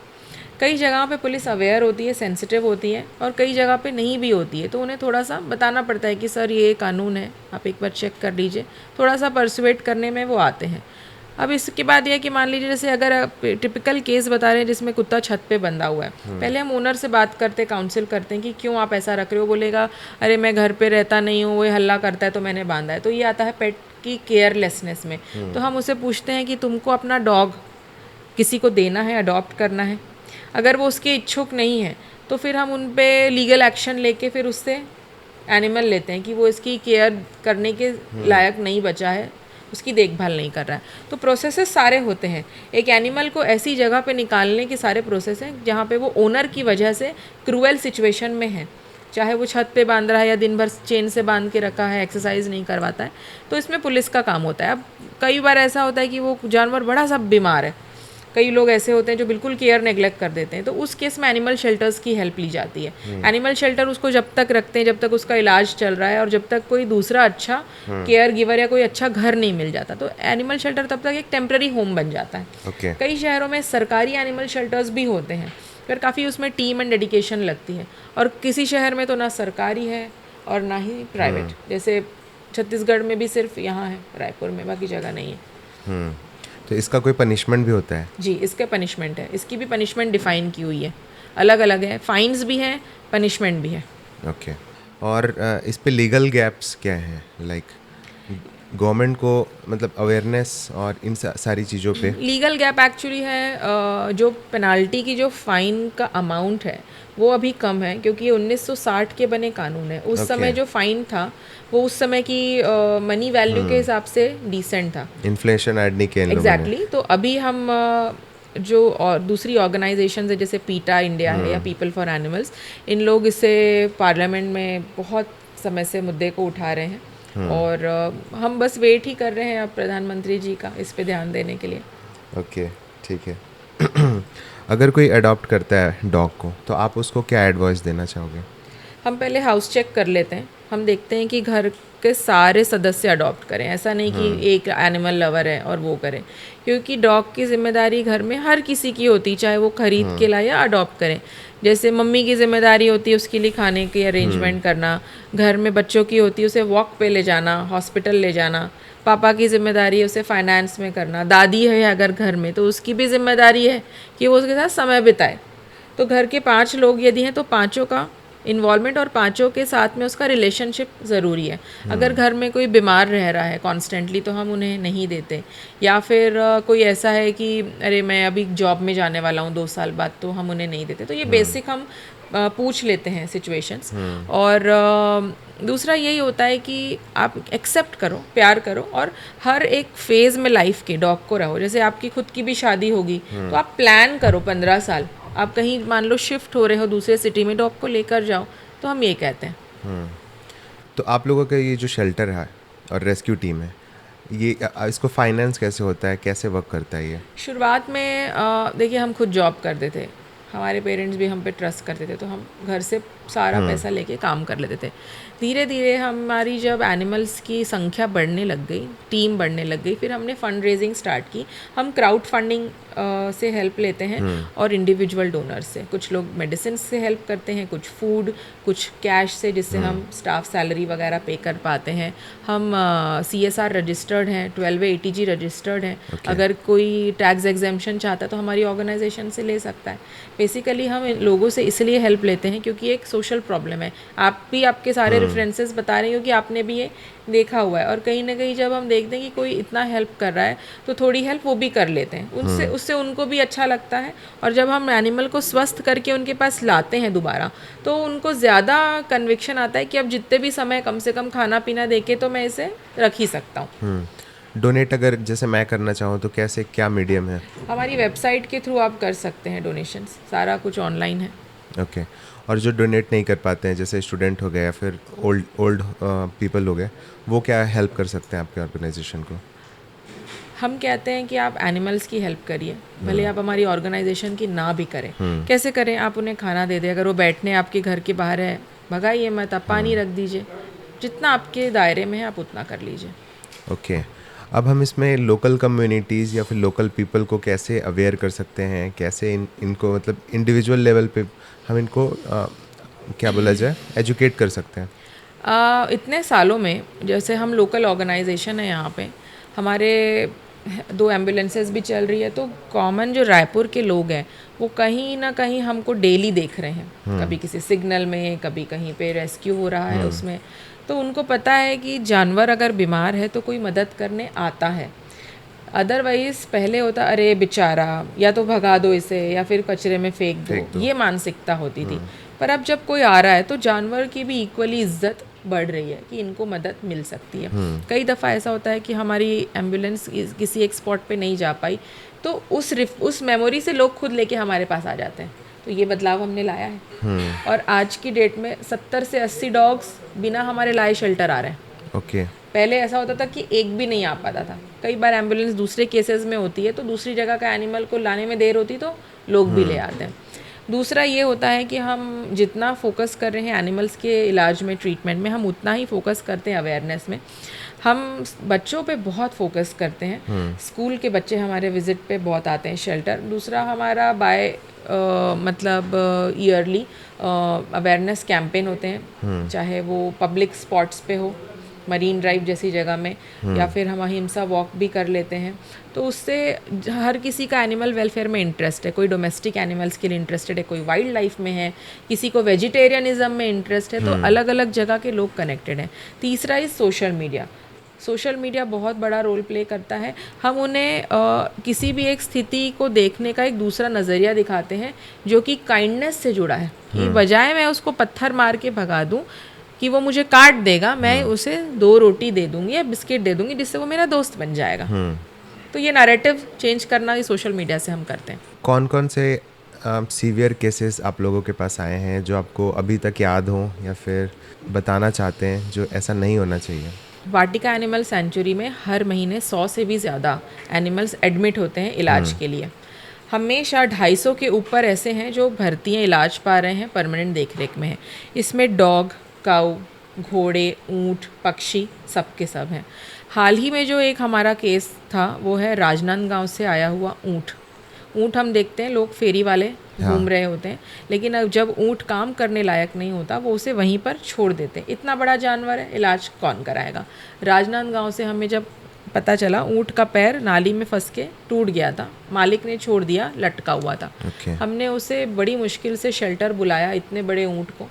कई जगह पे पुलिस अवेयर होती है, सेंसिटिव होती है, और कई जगह पे नहीं भी होती है, तो उन्हें थोड़ा सा बताना पड़ता है कि सर ये कानून है, आप एक बार चेक कर लीजिए, थोड़ा सा परसुएट करने में वो आते हैं। अब इसके बाद यह कि मान लीजिए जैसे अगर आप टिपिकल केस बता रहे हैं जिसमें कुत्ता छत पे बंधा हुआ है, पहले हम ओनर से बात करते, काउंसिल करते हैं कि क्यों आप ऐसा रख रहे हो। बोलेगा अरे मैं घर पे रहता नहीं हूँ, वो हल्ला करता है तो मैंने बांधा है। तो ये आता है पेट की केयरलेसनेस में। तो हम उसे पूछते हैं कि तुमको अपना डॉग किसी को देना है, अडॉप्ट करना है। अगर वो उसके इच्छुक नहीं है तो फिर हम उन पे लीगल एक्शन लेके फिर उससे एनिमल लेते हैं कि वो इसकी केयर करने के लायक नहीं बचा है, उसकी देखभाल नहीं कर रहा है। तो प्रोसेसेस सारे होते हैं। एक एनिमल को ऐसी जगह पे निकालने के सारे प्रोसेस हैं जहाँ पे वो ओनर की वजह से क्रूएल सिचुएशन में है, चाहे वो छत पे बांध रहा है या दिन भर चेन से बांध के रखा है, एक्सरसाइज नहीं करवाता है, तो इसमें पुलिस का काम होता है। अब कई बार ऐसा होता है कि वो जानवर बड़ा सा बीमार है, कई लोग ऐसे होते हैं जो बिल्कुल केयर नेग्लेक्ट कर देते हैं, तो उस केस में एनिमल शेल्टर्स की हेल्प ली जाती है। एनिमल शेल्टर उसको जब तक रखते हैं जब तक उसका इलाज चल रहा है और जब तक कोई दूसरा अच्छा केयर गिवर या कोई अच्छा घर नहीं मिल जाता, तो एनिमल शेल्टर तब तक एक टेम्प्रेरी होम बन जाता है। कई शहरों में सरकारी एनिमल शेल्टर्स भी होते हैं, फिर काफ़ी उसमें टीम एंड डेडिकेशन लगती है, और किसी शहर में तो ना सरकारी है और ना ही प्राइवेट, जैसे छत्तीसगढ़ में भी सिर्फ यहाँ है, रायपुर में, बाकी जगह नहीं है। तो इसका कोई पनिशमेंट भी होता है? जी, इसका पनिशमेंट है, इसकी भी पनिशमेंट डिफाइन की हुई है, अलग अलग है, फाइन्स भी हैं, पनिशमेंट भी है। ओके। और इस पे लीगल गैप्स क्या हैं? लाइक गवर्नमेंट को मतलब अवेयरनेस और इन सारी चीज़ों पे लीगल गैप एक्चुअली है, जो पेनाल्टी की जो फाइन का अमाउंट है वो अभी कम है, क्योंकि ये 1960 के बने कानून है। उस समय जो फाइन था वो उस समय की मनी वैल्यू के हिसाब से डिसेंट था, इन्फ्लेशन ऐड नहीं किया एग्जैक्टली। तो अभी हम जो और दूसरी ऑर्गेनाइजेशन है जैसे पीटा इंडिया है या पीपल फॉर एनिमल्स, इन लोग इसे पार्लियामेंट में बहुत समय से मुद्दे को उठा रहे हैं, और हम बस वेट ही कर रहे हैं अब प्रधानमंत्री जी का इस पे ध्यान देने के लिए। ओके, ठीक है। अगर कोई अडॉप्ट करता है डॉग को, तो आप उसको क्या एडवाइस देना चाहोगे? हम पहले हाउस चेक कर लेते हैं, हम देखते हैं कि घर के सारे सदस्य अडॉप्ट करें, ऐसा नहीं कि एक एनिमल लवर है और वो करें, क्योंकि डॉग की जिम्मेदारी घर में हर किसी की होती, चाहे वो खरीद के लाए या अडॉप्ट करें। जैसे मम्मी की जिम्मेदारी होती है उसके लिए खाने की अरेंजमेंट करना, घर में बच्चों की होती है उसे वॉक पे ले जाना, हॉस्पिटल ले जाना, पापा की जिम्मेदारी है उसे फाइनेंस में करना, दादी है अगर घर में तो उसकी भी जिम्मेदारी है कि वो उसके साथ समय बिताए। तो घर के 5 लोग यदि हैं तो पाँचों का इन्वॉल्वमेंट और पाँचों के साथ में उसका रिलेशनशिप ज़रूरी है। अगर घर में कोई बीमार रह रहा है कॉन्स्टेंटली तो हम उन्हें नहीं देते, या फिर कोई ऐसा है कि अरे मैं अभी जॉब में जाने वाला हूँ 2 साल बाद, तो हम उन्हें नहीं देते। तो ये बेसिक हम पूछ लेते हैं सिचुएशंस। और दूसरा यही होता है कि आप एक्सेप्ट करो, प्यार करो, और हर एक फेज़ में लाइफ के डॉग को रहो। जैसे आपकी खुद की भी शादी होगी तो आप प्लान करो 15 साल, आप कहीं मान लो शिफ्ट हो रहे हो दूसरे सिटी में, डॉग को लेकर जाओ, तो हम ये कहते हैं। तो आप लोगों का ये जो शेल्टर है और रेस्क्यू टीम है, ये इसको फाइनेंस कैसे होता है, कैसे वर्क करता है ये? शुरुआत में देखिए हम खुद जॉब करते थे, हमारे पेरेंट्स भी हम पे ट्रस्ट करते थे, तो हम घर से सारा पैसा लेके काम कर लेते थे। धीरे धीरे हमारी जब एनिमल्स की संख्या बढ़ने लग गई, टीम बढ़ने लग गई, फिर हमने फंड रेजिंग स्टार्ट की। हम क्राउड फंडिंग से हेल्प लेते हैं और इंडिविजुअल डोनर्स से। कुछ लोग मेडिसिन से हेल्प करते हैं, कुछ फूड, कुछ कैश से, जिससे हम स्टाफ सैलरी वगैरह पे कर पाते हैं। हम CSR रजिस्टर्ड हैं, 12A ATG रजिस्टर्ड हैं। अगर कोई टैक्स एग्जेम्पशन चाहता है तो हमारी ऑर्गेनाइजेशन से ले सकता है। बेसिकली हम लोगों से इसलिए हेल्प लेते हैं क्योंकि एक सोशल प्रॉब्लम है। आप भी आपके सारे रेफरेंसेस बता रहे हो कि आपने भी ये देखा हुआ है, और कहीं ना कहीं जब हम देखते हैं कि कोई इतना हेल्प कर रहा है तो थोड़ी हेल्प वो भी कर लेते हैं, उससे उनको भी अच्छा लगता है। और जब हम एनिमल को स्वस्थ करके उनके पास लाते हैं दोबारा, तो उनको ज़्यादा कन्विक्शन आता है कि अब जितने भी समय कम से कम खाना पीना देके तो मैं इसे रख ही सकता हूँ। डोनेट अगर जैसे मैं करना चाहूँ तो कैसे, क्या मीडियम है? हमारी वेबसाइट के थ्रू आप कर सकते हैं डोनेशंस, सारा कुछ ऑनलाइन है। ओके। और जो डोनेट नहीं कर पाते हैं, जैसे स्टूडेंट हो गए या फिर ओल्ड पीपल हो गए, वो क्या हेल्प कर सकते हैं आपके ऑर्गेनाइजेशन को? हम कहते हैं कि आप एनिमल्स की हेल्प करिए, भले आप हमारी ऑर्गेनाइजेशन की ना भी करें। कैसे करें? आप उन्हें खाना दे दें। अगर वो बैठने आपके घर के बाहर है, भगाइए मत, आप पानी रख दीजिए। जितना आपके दायरे में है आप उतना कर लीजिए। ओके। अब हम इसमें लोकल कम्युनिटीज़ या फिर लोकल पीपल को कैसे अवेयर कर सकते हैं? कैसे इनको मतलब इंडिविजुअल लेवल पे हम इनको क्या बोला जाए, एजुकेट कर सकते हैं? इतने सालों में जैसे हम लोकल ऑर्गेनाइजेशन है, यहाँ पे हमारे 2 एम्बुलेंसेस भी चल रही है, तो कॉमन जो रायपुर के लोग हैं वो कहीं ना कहीं हमको डेली देख रहे हैं। कभी किसी सिग्नल में, कभी कहीं पे रेस्क्यू हो रहा है उसमें, तो उनको पता है कि जानवर अगर बीमार है तो कोई मदद करने आता है। अदरवाइज़ पहले होता अरे बेचारा, या तो भगा दो इसे या फिर कचरे में फेंक दो, ये मानसिकता होती थी। पर अब जब कोई आ रहा है तो जानवर की भी इक्वली इज्जत बढ़ रही है कि इनको मदद मिल सकती है। कई दफ़ा ऐसा होता है कि हमारी एम्बुलेंस किसी एक स्पॉट पे नहीं जा पाई, तो उस मेमोरी से लोग खुद लेके हमारे पास आ जाते हैं। तो ये बदलाव हमने लाया है। और आज की डेट में 70 से 80 डॉग्स बिना हमारे लाए शेल्टर आ रहे हैं। ओके। पहले ऐसा होता था कि एक भी नहीं आ पाता था। कई बार एम्बुलेंस दूसरे केसेस में होती है तो दूसरी जगह का एनिमल को लाने में देर होती तो लोग भी ले आते हैं। दूसरा ये होता है कि हम जितना फोकस कर रहे हैं एनिमल्स के इलाज में, ट्रीटमेंट में, हम उतना ही फोकस करते हैं अवेयरनेस में। हम बच्चों पे बहुत फोकस करते हैं। स्कूल के बच्चे हमारे विज़िट पे बहुत आते हैं शेल्टर। दूसरा हमारा मतलब ईयरली अवेयरनेस कैंपेन होते हैं, चाहे वो पब्लिक स्पॉट्स पे हो, मरीन ड्राइव जैसी जगह में, या फिर हम अहिंसा वॉक भी कर लेते हैं। तो उससे हर किसी का एनिमल वेलफेयर में इंटरेस्ट है। कोई डोमेस्टिक एनिमल्स के लिए इंटरेस्टेड है, कोई वाइल्ड लाइफ में है, किसी को वेजिटेरियनिज्म में इंटरेस्ट है। तो अलग अलग जगह के लोग कनेक्टेड हैं। तीसरा is social media. Social media बहुत बड़ा रोल प्ले करता है। हम उन्हें किसी भी एक स्थिति को देखने का एक दूसरा नज़रिया दिखाते हैं जो कि काइंडनेस से जुड़ा है, कि बजाय मैं उसको पत्थर मार के भगा दूं कि वो मुझे काट देगा, मैं उसे 2 रोटी दे दूंगी या बिस्किट दे दूंगी जिससे वो मेरा दोस्त बन जाएगा। तो ये नैरेटिव चेंज करना ही सोशल मीडिया से हम करते हैं। कौन कौन से सीवियर केसेस आप लोगों के पास आए हैं जो आपको अभी तक याद हो या फिर बताना चाहते हैं जो ऐसा नहीं होना चाहिए? वाटिका एनिमल सेंचुरी में हर महीने 100 से भी ज़्यादा एनिमल्स एडमिट होते हैं इलाज के लिए। हमेशा 250 के ऊपर ऐसे हैं जो भर्ती हैं, इलाज पा रहे हैं, परमानेंट देखरेख में हैं। इसमें डॉग, काऊ, घोड़े, ऊँट, पक्षी, सब के सब हैं। हाल ही में जो एक हमारा केस था वो है राजनांदगांव से आया हुआ ऊँट। ऊँट हम देखते हैं लोग फेरी वाले घूम रहे होते हैं, लेकिन अब जब ऊँट काम करने लायक नहीं होता वो उसे वहीं पर छोड़ देते हैं। इतना बड़ा जानवर है, इलाज कौन कराएगा? राजनांदगांव से हमें जब पता चला ऊँट का पैर नाली में फंस के टूट गया था, मालिक ने छोड़ दिया, लटका हुआ था। हमने उसे बड़ी मुश्किल से शेल्टर बुलाया, इतने बड़े ऊँट को,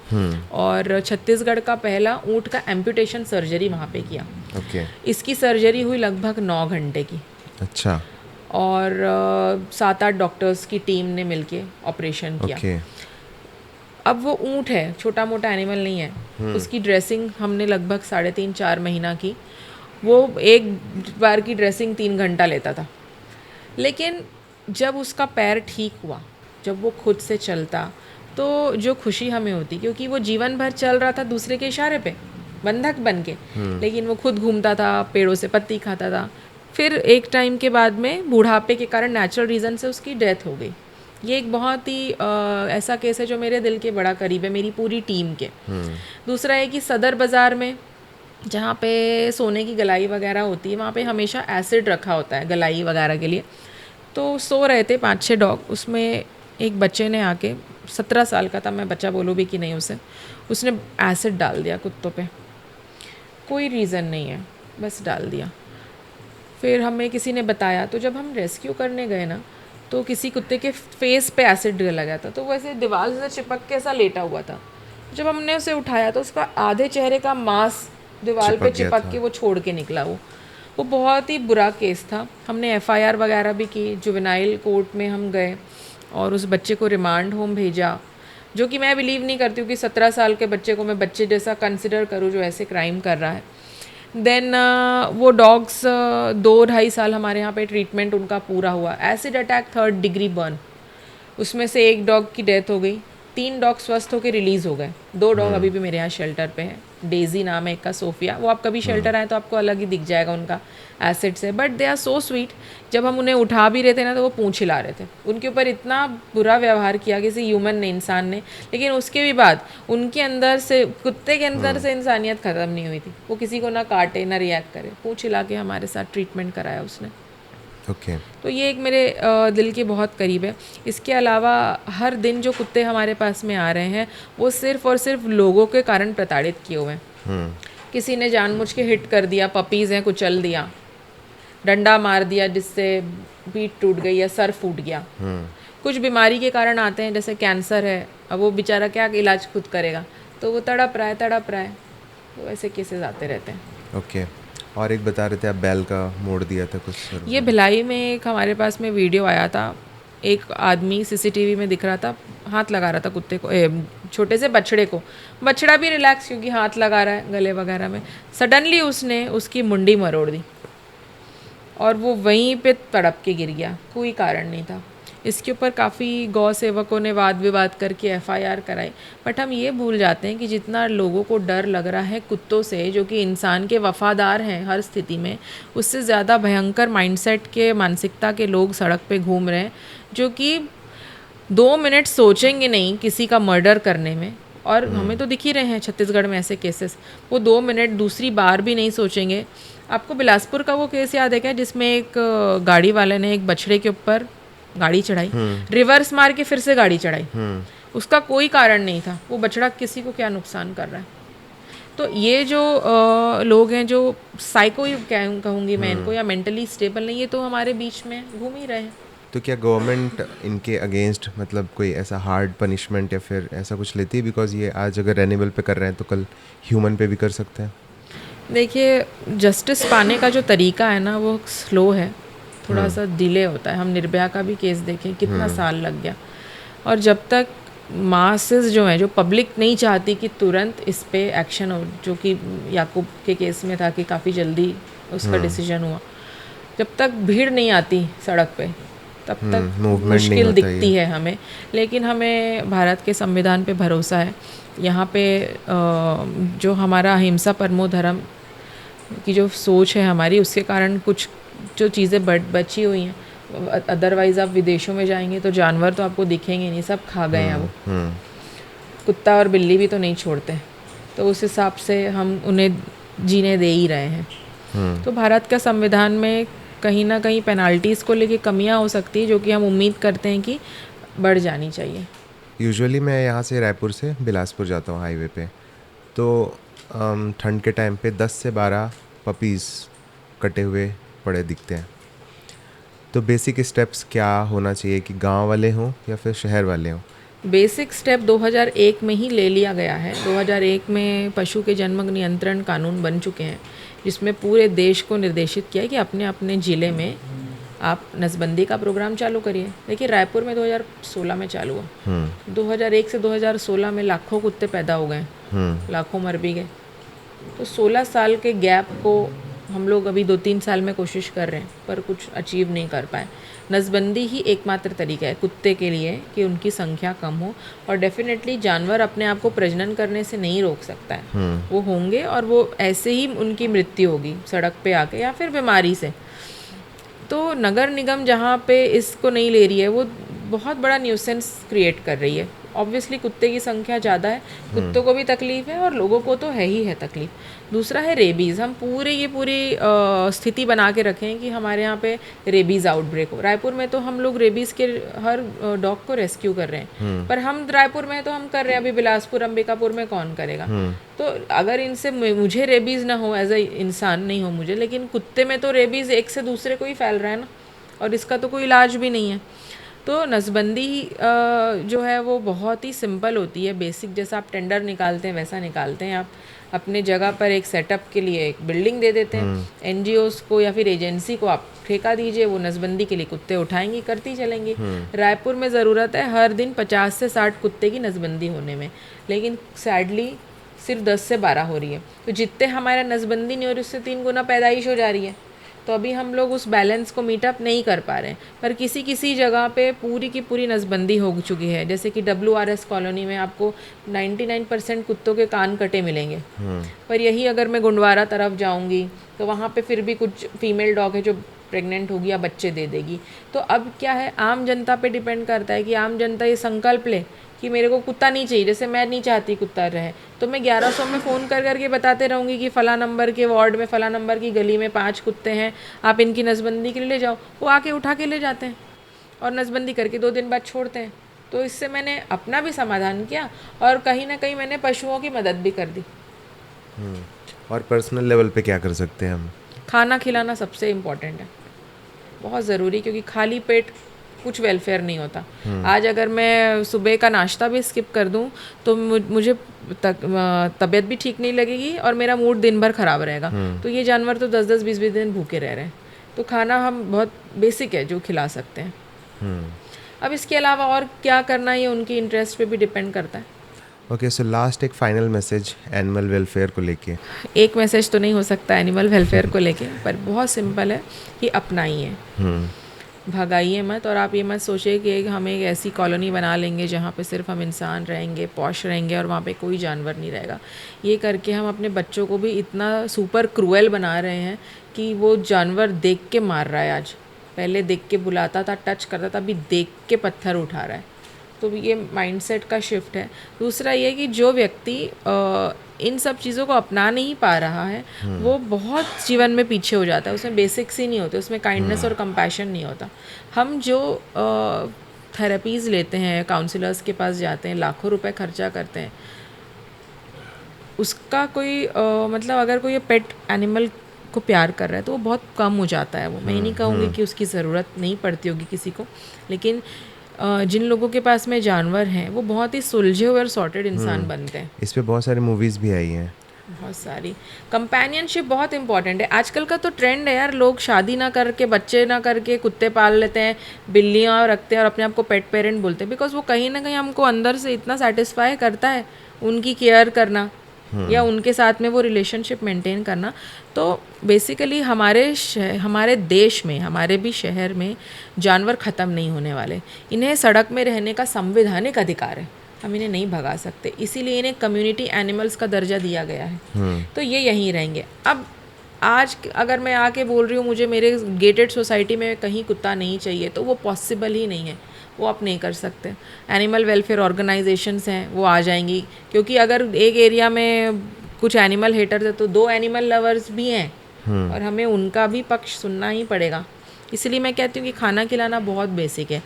और छत्तीसगढ़ का पहला ऊँट का एम्पुटेशन सर्जरी वहाँ पे किया। इसकी सर्जरी हुई लगभग 9 घंटे की। अच्छा। और 7-8 डॉक्टर्स की टीम ने मिलके ऑपरेशन किया। अब वो ऊँट है, छोटा मोटा एनिमल नहीं है। उसकी ड्रेसिंग हमने लगभग 3.5-4 महीना की। वो एक बार की ड्रेसिंग 3 घंटा लेता था। लेकिन जब उसका पैर ठीक हुआ, जब वो खुद से चलता, तो जो खुशी हमें होती, क्योंकि वो जीवन भर चल रहा था दूसरे के इशारे पे, बंधक बन के, लेकिन वो खुद घूमता था, पेड़ों से पत्ती खाता था। फिर एक टाइम के बाद में बुढ़ापे के कारण नेचुरल रीज़न से उसकी डेथ हो गई। ये एक बहुत ही ऐसा केस है जो मेरे दिल के बड़ा करीब है, मेरी पूरी टीम के। दूसरा है कि सदर बाज़ार में जहाँ पे सोने की गलाई वगैरह होती है, वहाँ पे हमेशा एसिड रखा होता है गलाई वगैरह के लिए। तो सो रहे थे 5-6 डॉग, उसमें एक बच्चे ने आके, 17 साल का था, मैं बच्चा बोलूँ भी कि नहीं उसे, उसने एसिड डाल दिया कुत्तों पे। कोई रीज़न नहीं है, बस डाल दिया। फिर हमें किसी ने बताया, तो जब हम रेस्क्यू करने गए ना, तो किसी कुत्ते के फेस पे एसिड लगा गया था, तो वैसे दीवार से चिपक के ऐसा लेटा हुआ था। जब हमने उसे उठाया तो उसका आधे चेहरे का मांस दीवार पे चिपक के वो छोड़ के निकला। वो बहुत ही बुरा केस था। हमने FIR वगैरह भी की, जुवेनाइल कोर्ट में हम गए और उस बच्चे को रिमांड होम भेजा, जो कि मैं बिलीव नहीं करती हूँ कि 17 साल के बच्चे को मैं बच्चे जैसा कंसिडर करूँ जो ऐसे क्राइम कर रहा है। देन वो डॉग्स 2-2.5 साल हमारे यहाँ पे ट्रीटमेंट उनका पूरा हुआ। Acid attack 3rd degree burn, उसमें से एक डॉग की डेथ हो गई, 3 डॉग स्वस्थ होकर रिलीज़ हो गए। 2 डॉग अभी भी मेरे यहाँ शेल्टर पे हैं। डेजी नाम है एक का, सोफिया। वो आप कभी शेल्टर आए तो आपको अलग ही दिख जाएगा उनका एसिड से, but they are so sweet. जब हम उन्हें उठा भी रहे थे ना, तो वो पूंछ हिला रहे थे। उनके ऊपर इतना बुरा व्यवहार किया किसी ह्यूमन ने, इंसान ने, लेकिन उसके भी बाद उनके अंदर से, कुत्ते के अंदर से इंसानियत ख़त्म नहीं हुई थी। वो किसी को ना काटे ना रिएक्ट करे, पूंछ हिला के हमारे साथ ट्रीटमेंट कराया उसने। ओके तो ये एक मेरे दिल के बहुत करीब है। इसके अलावा हर दिन जो कुत्ते हमारे पास में आ रहे हैं, वो सिर्फ़ और सिर्फ लोगों के कारण प्रताड़ित किए हुए हैं। किसी ने जानबूझ के हिट कर दिया, पपीज़ हैं, कुचल दिया, डंडा मार दिया जिससे पीठ टूट गई या सर फूट गया। कुछ बीमारी के कारण आते हैं, जैसे कैंसर है, अब वो बेचारा क्या इलाज खुद करेगा, तो वो तड़प रहा है। तो ऐसे केसेस आते रहते हैं। ओके और एक बता रहे थे आप बैल का मोड़ दिया था कुछ। ये भिलाई में एक हमारे पास में वीडियो आया था, एक आदमी CCTV में दिख रहा था, हाथ लगा रहा था कुत्ते को, छोटे से बछड़े को। बछड़ा भी रिलैक्स, क्योंकि हाथ लगा रहा है गले वगैरह में। सडनली उसने उसकी मुंडी मरोड़ दी और वो वहीं पे तड़प के गिर गया, कोई कारण नहीं था। इसके ऊपर काफ़ी गौ सेवकों ने वाद विवाद करके FIR कराई, बट हम ये भूल जाते हैं कि जितना लोगों को डर लग रहा है कुत्तों से, जो कि इंसान के वफ़ादार हैं हर स्थिति में, उससे ज़्यादा भयंकर माइंडसेट के, मानसिकता के लोग सड़क पे घूम रहे हैं, जो कि 2 मिनट सोचेंगे नहीं किसी का मर्डर करने में। और हमें तो दिख ही रहे हैं छत्तीसगढ़ में ऐसे केसेस, वो 2 मिनट दूसरी बार भी नहीं सोचेंगे। आपको बिलासपुर का वो केस याद है क्या, जिसमें एक गाड़ी वाले ने एक बछड़े के ऊपर गाड़ी चढ़ाई, रिवर्स मार के फिर से गाड़ी चढ़ाई, उसका कोई कारण नहीं था, वो बछड़ा किसी को क्या नुकसान कर रहा है। तो ये जो लोग हैं, जो साइको ही कहूँगी मैं इनको, या मेंटली स्टेबल नहीं, ये तो हमारे बीच में घूम ही रहे हैं। तो क्या गवर्नमेंट इनके अगेंस्ट मतलब कोई ऐसा हार्ड पनिशमेंट या फिर ऐसा कुछ लेती है? बिकॉज ये आज अगर एनिमल पे कर रहे हैं तो कल ह्यूमन पे भी कर सकते हैं। देखिए, जस्टिस पाने का जो तरीका है ना, वो स्लो है, थोड़ा सा डिले होता है। हम निर्भया का भी केस देखें, कितना साल लग गया। और जब तक मासेस जो हैं, जो पब्लिक नहीं चाहती कि तुरंत इस पे एक्शन हो, जो कि याकूब के केस में था कि काफ़ी जल्दी उसका डिसीजन हुआ, जब तक भीड़ नहीं आती सड़क पे, तब तक मुश्किल दिखती है हमें। लेकिन हमें भारत के संविधान पे भरोसा है। यहाँ पे जो हमारा अहिंसा परमो धर्म की जो सोच है हमारी, उसके कारण कुछ जो चीज़ें बची हुई हैं। अदरवाइज़ आप विदेशों में जाएंगे तो जानवर तो आपको दिखेंगे नहीं, सब खा गए हैं वो। कुत्ता और बिल्ली भी तो नहीं छोड़ते, तो उस हिसाब से हम उन्हें जीने दे ही रहे हैं। तो भारत का संविधान में कहीं ना कहीं पेनाल्टीज़ को लेके कमियां हो सकती है, जो कि हम उम्मीद करते हैं कि बढ़ जानी चाहिए। यूजुअली मैं यहाँ से रायपुर से बिलासपुर जाता हूँ हाईवे पे, तो ठंड के टाइम पे 10 से 12 पपीज़ कटे हुए पड़े दिखते हैं। तो बेसिक स्टेप्स क्या होना चाहिए कि गांव वाले हों या फिर शहर वाले हों? बेसिक स्टेप 2001 में ही ले लिया गया है। 2001 में पशु के जन्म नियंत्रण कानून बन चुके हैं, जिसमें पूरे देश को निर्देशित किया है कि अपने अपने ज़िले में आप नसबंदी का प्रोग्राम चालू करिए। देखिए, रायपुर में 2016 में चालू हुआ। 2001 से 2016 में लाखों कुत्ते पैदा हो गए, लाखों मर भी गए। तो 16 साल के गैप को हम लोग अभी 2-3 साल में कोशिश कर रहे हैं, पर कुछ अचीव नहीं कर पाए। नसबंदी ही एकमात्र तरीका है कुत्ते के लिए कि उनकी संख्या कम हो। और डेफिनेटली जानवर अपने आप को प्रजनन करने से नहीं रोक सकता है, वो होंगे और वो ऐसे ही उनकी मृत्यु होगी सड़क पे आके या फिर बीमारी से। तो नगर निगम जहाँ पे इसको नहीं ले रही है, वो बहुत बड़ा न्यूसेंस क्रिएट कर रही है। ऑब्वियसली कुत्ते की संख्या ज़्यादा है, कुत्तों को भी तकलीफ़ है और लोगों को तो है ही है तकलीफ़। दूसरा है रेबीज़। हम पूरी स्थिति बना के रखें कि हमारे यहाँ पे रेबीज़ आउटब्रेक हो। रायपुर में तो हम लोग रेबीज़ के हर डॉग को रेस्क्यू कर रहे हैं, पर हम रायपुर में तो हम कर रहे हैं, अभी बिलासपुर अंबिकापुर में कौन करेगा? तो अगर इनसे मुझे रेबीज़ ना हो, एज अ इंसान नहीं हो मुझे, लेकिन कुत्ते में तो रेबीज़ एक से दूसरे को ही फैल रहा है ना, और इसका तो कोई इलाज भी नहीं है। तो नसबंदी जो है वो बहुत ही सिंपल होती है, बेसिक। जैसा आप टेंडर निकालते हैं वैसा निकालते हैं। आप अपने जगह पर एक सेटअप के लिए एक बिल्डिंग दे देते हैं, एनजीओज़ को या फिर एजेंसी को आप ठेका दीजिए, वो नसबंदी के लिए कुत्ते उठाएंगी, करती चलेंगी। रायपुर में ज़रूरत है हर दिन 50 से 60 कुत्ते की नसबंदी होने में, लेकिन सैडली सिर्फ 10 से 12 हो रही है। तो जितने हमारा नसबंदी नहीं हो रही, उससे 3 गुना पैदाइश हो जा रही है। तो अभी हम लोग उस बैलेंस को मीटअप नहीं कर पा रहे हैं, पर किसी किसी जगह पे पूरी की पूरी नसबंदी हो चुकी है। जैसे कि WRS कॉलोनी में आपको 99% कुत्तों के कान कटे मिलेंगे, पर यही अगर मैं गुंडवारा तरफ जाऊंगी तो वहाँ पे फिर भी कुछ फीमेल डॉग है जो प्रेग्नेंट होगी या बच्चे दे देगी। तो अब क्या है, आम जनता पे डिपेंड करता है कि आम जनता ये संकल्प ले कि मेरे को कुत्ता नहीं चाहिए। जैसे मैं नहीं चाहती कुत्ता रहे, तो मैं 1100 में फ़ोन कर करके बताते रहूँगी कि फ़ला नंबर के वार्ड में, फ़ला नंबर की गली में 5 कुत्ते हैं, आप इनकी नसबंदी के लिए ले जाओ। वो आके उठा के ले जाते हैं और नसबंदी करके 2 दिन बाद छोड़ते हैं। तो इससे मैंने अपना भी समाधान किया और कहीं ना कहीं मैंने पशुओं की मदद भी कर दी। और पर्सनल लेवल पे क्या कर सकते हैं हम? खाना खिलाना सबसे इम्पॉर्टेंट है, बहुत ज़रूरी, क्योंकि खाली पेट कुछ वेलफेयर नहीं होता। आज अगर मैं सुबह का नाश्ता भी स्किप कर दूं तो मुझे तबीयत भी ठीक नहीं लगेगी और मेरा मूड दिन भर ख़राब रहेगा। तो ये जानवर तो 10-10, 20-20 दिन भूखे रह रहे हैं। तो खाना हम बहुत बेसिक है जो खिला सकते हैं। अब इसके अलावा और क्या करना, ये उनकी इंटरेस्ट पे भी डिपेंड करता है। ओके, सो लास्ट एक फाइनल मैसेज एनिमल वेलफेयर को लेके। एक मैसेज तो नहीं हो सकता एनिमल वेलफेयर को लेके, पर बहुत सिंपल है कि अपनाइए, भगाइए मत। और आप ये मत सोचिए कि हम एक ऐसी कॉलोनी बना लेंगे जहाँ पे सिर्फ हम इंसान रहेंगे, पॉश रहेंगे और वहाँ पे कोई जानवर नहीं रहेगा। ये करके हम अपने बच्चों को भी इतना सुपर क्रूएल बना रहे हैं कि वो जानवर देख के मार रहा है आज। पहले देख के बुलाता था, टच करता था, अभी देख के पत्थर उठा रहा है। तो ये माइंडसेट का शिफ्ट है। दूसरा ये कि जो व्यक्ति इन सब चीज़ों को अपना नहीं पा रहा है, वो बहुत जीवन में पीछे हो जाता है। उसमें बेसिक्स ही नहीं होते, उसमें काइंडनेस और कंपैशन नहीं होता। हम जो थेरेपीज़ लेते हैं, काउंसलर्स के पास जाते हैं, लाखों रुपए खर्चा करते हैं, उसका कोई मतलब अगर कोई पेट एनिमल को प्यार कर रहा है तो वो बहुत कम हो जाता है। वो मैं नहीं कहूँगी कि उसकी ज़रूरत नहीं पड़ती होगी किसी को, लेकिन जिन लोगों के पास में जानवर हैं वो बहुत ही सुलझे हुए और सॉर्टेड इंसान बनते हैं। इस पे बहुत सारी मूवीज़ भी आई हैं, बहुत सारी। कंपेनियनशिप बहुत इंपॉर्टेंट है। आजकल का तो ट्रेंड है यार, लोग शादी ना करके, बच्चे ना करके कुत्ते पाल लेते हैं, बिल्लियाँ रखते हैं और अपने आप को पेट पेरेंट बोलते हैं, बिकॉज वो कहीं ना कहीं हमको अंदर से इतना सेटिस्फाई करता है उनकी केयर करना या उनके साथ में वो रिलेशनशिप मेंटेन करना। तो बेसिकली हमारे देश में, हमारे भी शहर में जानवर ख़त्म नहीं होने वाले। इन्हें सड़क में रहने का संवैधानिक अधिकार है, हम इन्हें नहीं भगा सकते, इसीलिए इन्हें कम्युनिटी एनिमल्स का दर्जा दिया गया है। तो ये यहीं रहेंगे। अब आज अगर मैं आके बोल रही हूँ मुझे मेरे गेटेड सोसाइटी में कहीं कुत्ता नहीं चाहिए, तो वो पॉसिबल ही नहीं है, वो आप नहीं कर सकते। एनिमल वेलफेयर ऑर्गेनाइजेशंस हैं, वो आ जाएंगी, क्योंकि अगर एक एरिया में कुछ एनिमल हेटर्स है तो 2 एनिमल लवर्स भी हैं और हमें उनका भी पक्ष सुनना ही पड़ेगा। इसलिए मैं कहती हूँ कि खाना खिलाना बहुत बेसिक है।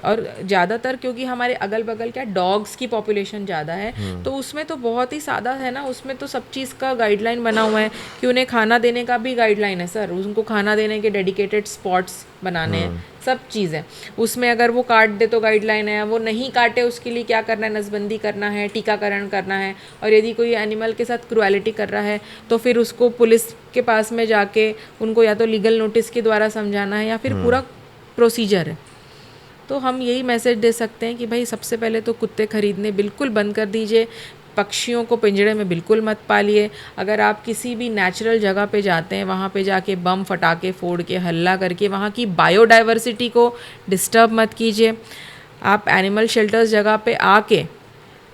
और ज़्यादातर क्योंकि हमारे अगल बगल क्या डॉग्स की पॉपुलेशन ज़्यादा है, तो उसमें तो बहुत ही सादा है ना, उसमें तो सब चीज़ का गाइडलाइन बना हुआ है कि उन्हें खाना देने का भी गाइडलाइन है सर, उनको खाना देने के डेडिकेटेड स्पॉट्स बनाने हैं, सब चीज़ है उसमें। अगर वो काट दे तो गाइडलाइन है, वो नहीं काटे उसके लिए क्या करना है, नसबंदी करना है, टीकाकरण करना है। और यदि कोई एनिमल के साथ क्रुएलिटी कर रहा है तो फिर उसको पुलिस के पास में जाके उनको या तो लीगल नोटिस के द्वारा समझाना है या फिर पूरा प्रोसीजर है। तो हम यही मैसेज दे सकते हैं कि भाई सबसे पहले तो कुत्ते खरीदने बिल्कुल बंद कर दीजिए, पक्षियों को पिंजरे में बिल्कुल मत पालिए। अगर आप किसी भी नेचुरल जगह पे जाते हैं, वहाँ पे जाके बम फटाके फोड़ के हल्ला करके वहाँ की बायोडाइवर्सिटी को डिस्टर्ब मत कीजिए। आप एनिमल शेल्टर्स जगह पे आके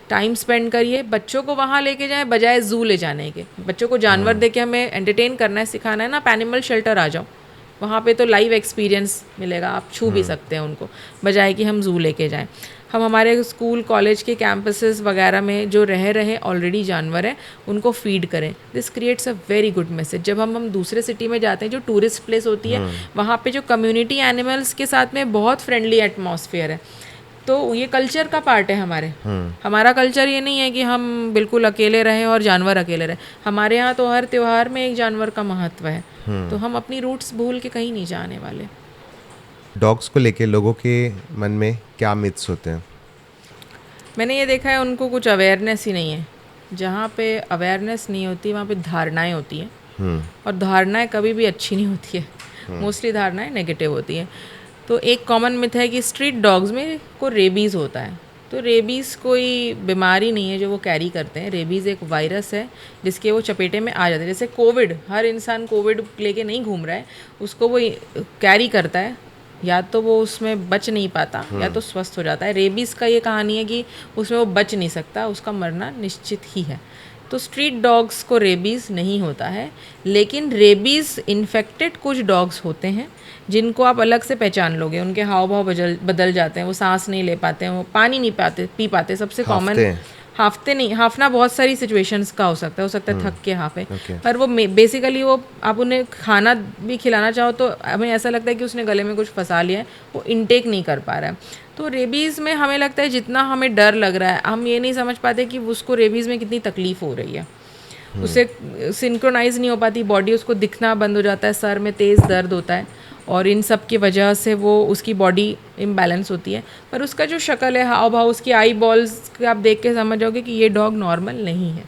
टाइम स्पेंड करिए, बच्चों को वहाँ लेके जाएं बजाय ज़ू ले जाने के। बच्चों को जानवर देके हमें एंटरटेन करना है, सिखाना है ना, आप एनिमल शेल्टर आ जाओ, वहाँ पे तो लाइव एक्सपीरियंस मिलेगा, आप छू भी सकते हैं उनको, बजाय कि हम जू लेके जाएं। हम हमारे स्कूल कॉलेज के कैंपसेस वगैरह में जो रह रहे ऑलरेडी जानवर हैं उनको फीड करें। This creates a very good message. जब हम दूसरे सिटी में जाते हैं जो टूरिस्ट प्लेस होती है, वहाँ पे जो कम्युनिटी एनिमल्स के साथ में बहुत फ्रेंडली एटमॉस्फेयर है, तो ये कल्चर का पार्ट है हमारे। हमारा कल्चर ये नहीं है कि हम बिल्कुल अकेले रहें और जानवर अकेले रहें। हमारे यहाँ तो हर त्यौहार में एक जानवर का महत्व है, तो हम अपनी रूट्स भूल के कहीं नहीं जाने वाले। डॉग्स को लेके लोगों के मन में क्या मिथ्स होते हैं? मैंने ये देखा है उनको कुछ अवेयरनेस ही नहीं है। जहाँ पे अवेयरनेस नहीं होती वहाँ पे धारणाएं होती हैं, और धारणाएं कभी भी अच्छी नहीं होती है। मोस्टली धारणाएं नेगेटिव होती हैं। तो एक कॉमन मिथ है कि स्ट्रीट डॉग्स में को रेबीज़ होता है। तो रेबीज़ कोई बीमारी नहीं है जो वो कैरी करते हैं। रेबीज़ एक वायरस है जिसके वो चपेटे में आ जाते हैं। जैसे कोविड, हर इंसान कोविड लेके नहीं घूम रहा है, उसको वो कैरी करता है, या तो वो उसमें बच नहीं पाता या तो स्वस्थ हो जाता है। रेबीज़ का ये कहानी है कि उसमें वो बच नहीं सकता, उसका मरना निश्चित ही है। तो स्ट्रीट डॉग्स को रेबीज़ नहीं होता है, लेकिन रेबीज़ इन्फेक्टेड कुछ डॉग्स होते हैं जिनको आप अलग से पहचान लोगे। उनके हाव भाव बदल जाते हैं, वो सांस नहीं ले पाते हैं, वो पानी नहीं पी पाते। सबसे कॉमन हाफते नहीं, हाफना बहुत सारी सिचुएशंस का हो सकता है थक के हाफे, पर वो बेसिकली वो आप उन्हें खाना भी खिलाना चाहो तो हमें ऐसा लगता है कि उसने गले में कुछ फंसा लिया है, वो इनटेक नहीं कर पा रहा है। तो रेबीज़ में हमें लगता है जितना हमें डर लग रहा है, हम ये नहीं समझ पाते कि उसको रेबीज़ में कितनी तकलीफ़ हो रही है। उससे सिंक्रोनाइज नहीं हो पाती बॉडी, उसको दिखना बंद हो जाता है, सर में तेज़ दर्द होता है, और इन सब की वजह से वो उसकी बॉडी इम्बैलेंस होती है। पर उसका जो शक्ल है, हाव भाव, उसकी आई बॉल्स आप देख के समझ जाओगे कि ये डॉग नॉर्मल नहीं है।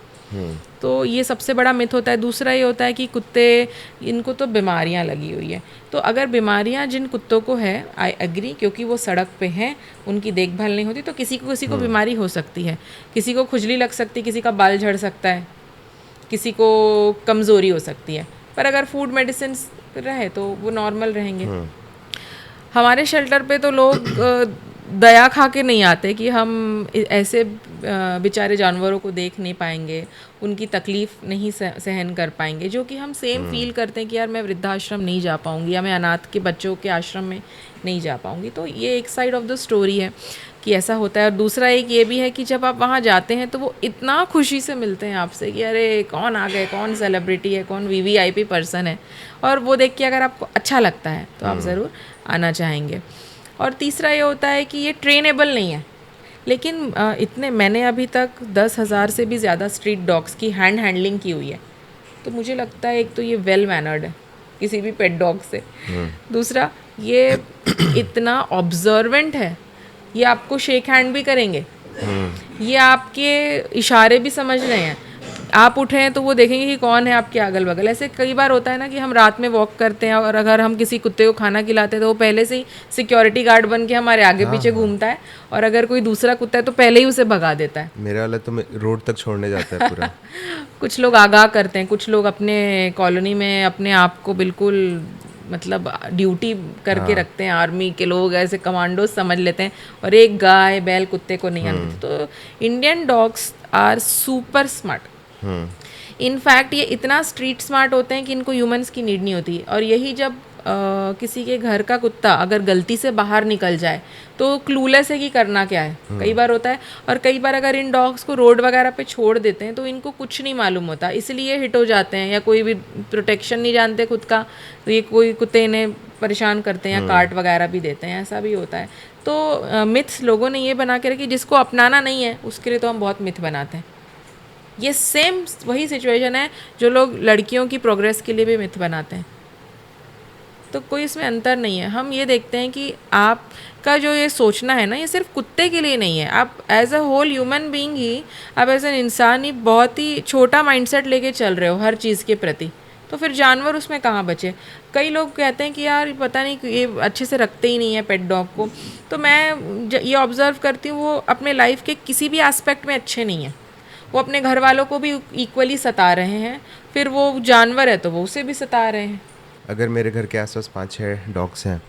तो ये सबसे बड़ा मिथ होता है। दूसरा ये होता है कि कुत्ते, इनको तो बीमारियां लगी हुई है। तो अगर बीमारियां जिन कुत्तों को है, आई एग्री, क्योंकि वो सड़क पे हैं, उनकी देखभाल नहीं होती, तो किसी को बीमारी हो सकती है। किसी को खुजली लग सकती है, किसी का बाल झड़ सकता है, किसी को कमज़ोरी हो सकती है। पर अगर फूड मेडिसिन रहे तो वो नॉर्मल रहेंगे। हमारे शेल्टर पे तो लोग दया खा के नहीं आते कि हम ऐसे बेचारे जानवरों को देख नहीं पाएंगे, उनकी तकलीफ़ नहीं सहन कर पाएंगे, जो कि हम सेम फील करते हैं कि यार मैं वृद्धाश्रम नहीं जा पाऊंगी, या मैं अनाथ के बच्चों के आश्रम में नहीं जा पाऊंगी। तो ये एक साइड ऑफ द स्टोरी है कि ऐसा होता है। और दूसरा एक ये भी है कि जब आप वहाँ जाते हैं तो वो इतना खुशी से मिलते हैं आपसे कि अरे कौन आ गए, कौन सेलिब्रिटी है, कौन वीवीआईपी पर्सन है, और वो देख के अगर आपको अच्छा लगता है तो आप ज़रूर आना चाहेंगे। और तीसरा ये होता है कि ये ट्रेनेबल नहीं है, लेकिन इतने मैंने अभी तक 10,000 से भी ज़्यादा स्ट्रीट डॉग्स की हैंडलिंग की हुई है, तो मुझे लगता है एक तो ये वेल मैनर्ड है किसी भी पेट डॉग से। दूसरा ये इतना ऑब्जर्वेंट है, ये आपको शेक हैंड भी करेंगे, ये आपके इशारे भी समझ रहे हैं। आप उठे हैं तो वो देखेंगे कि कौन है आपके अगल बगल। ऐसे कई बार होता है ना कि हम रात में वॉक करते हैं और अगर हम किसी कुत्ते को खाना खिलाते हैं तो वो पहले से ही सिक्योरिटी गार्ड बन के हमारे आगे पीछे घूमता है, और अगर कोई दूसरा कुत्ता है तो पहले ही उसे भगा देता है। मेरे वाला तो रोड तक छोड़ने जाता है पूरा। कुछ लोग आगाह करते हैं, कुछ लोग अपने कॉलोनी में अपने आप को बिल्कुल मतलब ड्यूटी करके रखते हैं, आर्मी के लोग ऐसे कमांडो समझ लेते हैं, और एक गाय बैल कुत्ते को नहीं आने देते। तो Indian dogs are super smart. In fact ये इतना स्ट्रीट स्मार्ट होते हैं कि इनको ह्यूमंस की नीड नहीं होती। और यही जब किसी के घर का कुत्ता अगर गलती से बाहर निकल जाए तो क्लूलेस है कि करना क्या है, कई बार होता है। और कई बार अगर इन डॉग्स को रोड वगैरह पे छोड़ देते हैं तो इनको कुछ नहीं मालूम होता, इसलिए हिट हो जाते हैं, या कोई भी प्रोटेक्शन नहीं जानते खुद का, तो ये कोई कुत्ते इन्हें परेशान करते हैं या काट वगैरह भी देते हैं, ऐसा भी होता है। तो मिथ्स लोगों ने ये बना के रखी, जिसको अपनाना नहीं है उसके लिए तो हम बहुत मिथ बनाते हैं। ये सेम वही सिचुएशन है जो लोग लड़कियों की प्रोग्रेस के लिए भी मिथ बनाते हैं। तो कोई इसमें अंतर नहीं है। हम ये देखते हैं कि आपका जो ये सोचना है ना, ये सिर्फ कुत्ते के लिए नहीं है। आप as a whole human being ही, आप एज एन इंसान ही बहुत ही छोटा माइंडसेट लेके चल रहे हो हर चीज़ के प्रति, तो फिर जानवर उसमें कहाँ बचे। कई लोग कहते हैं कि यार पता नहीं ये अच्छे से रखते ही नहीं है पेट डॉग को। तो मैं ये ऑब्ज़र्व करती हूँ, वो अपने लाइफ के किसी भी एस्पेक्ट में अच्छे नहीं हैं। वो अपने घर वालों को भी इक्वली सता रहे हैं, फिर वो जानवर है तो वो उसे भी सता रहे हैं। अगर मेरे घर के आसपास 5-6 डॉग्स हैं,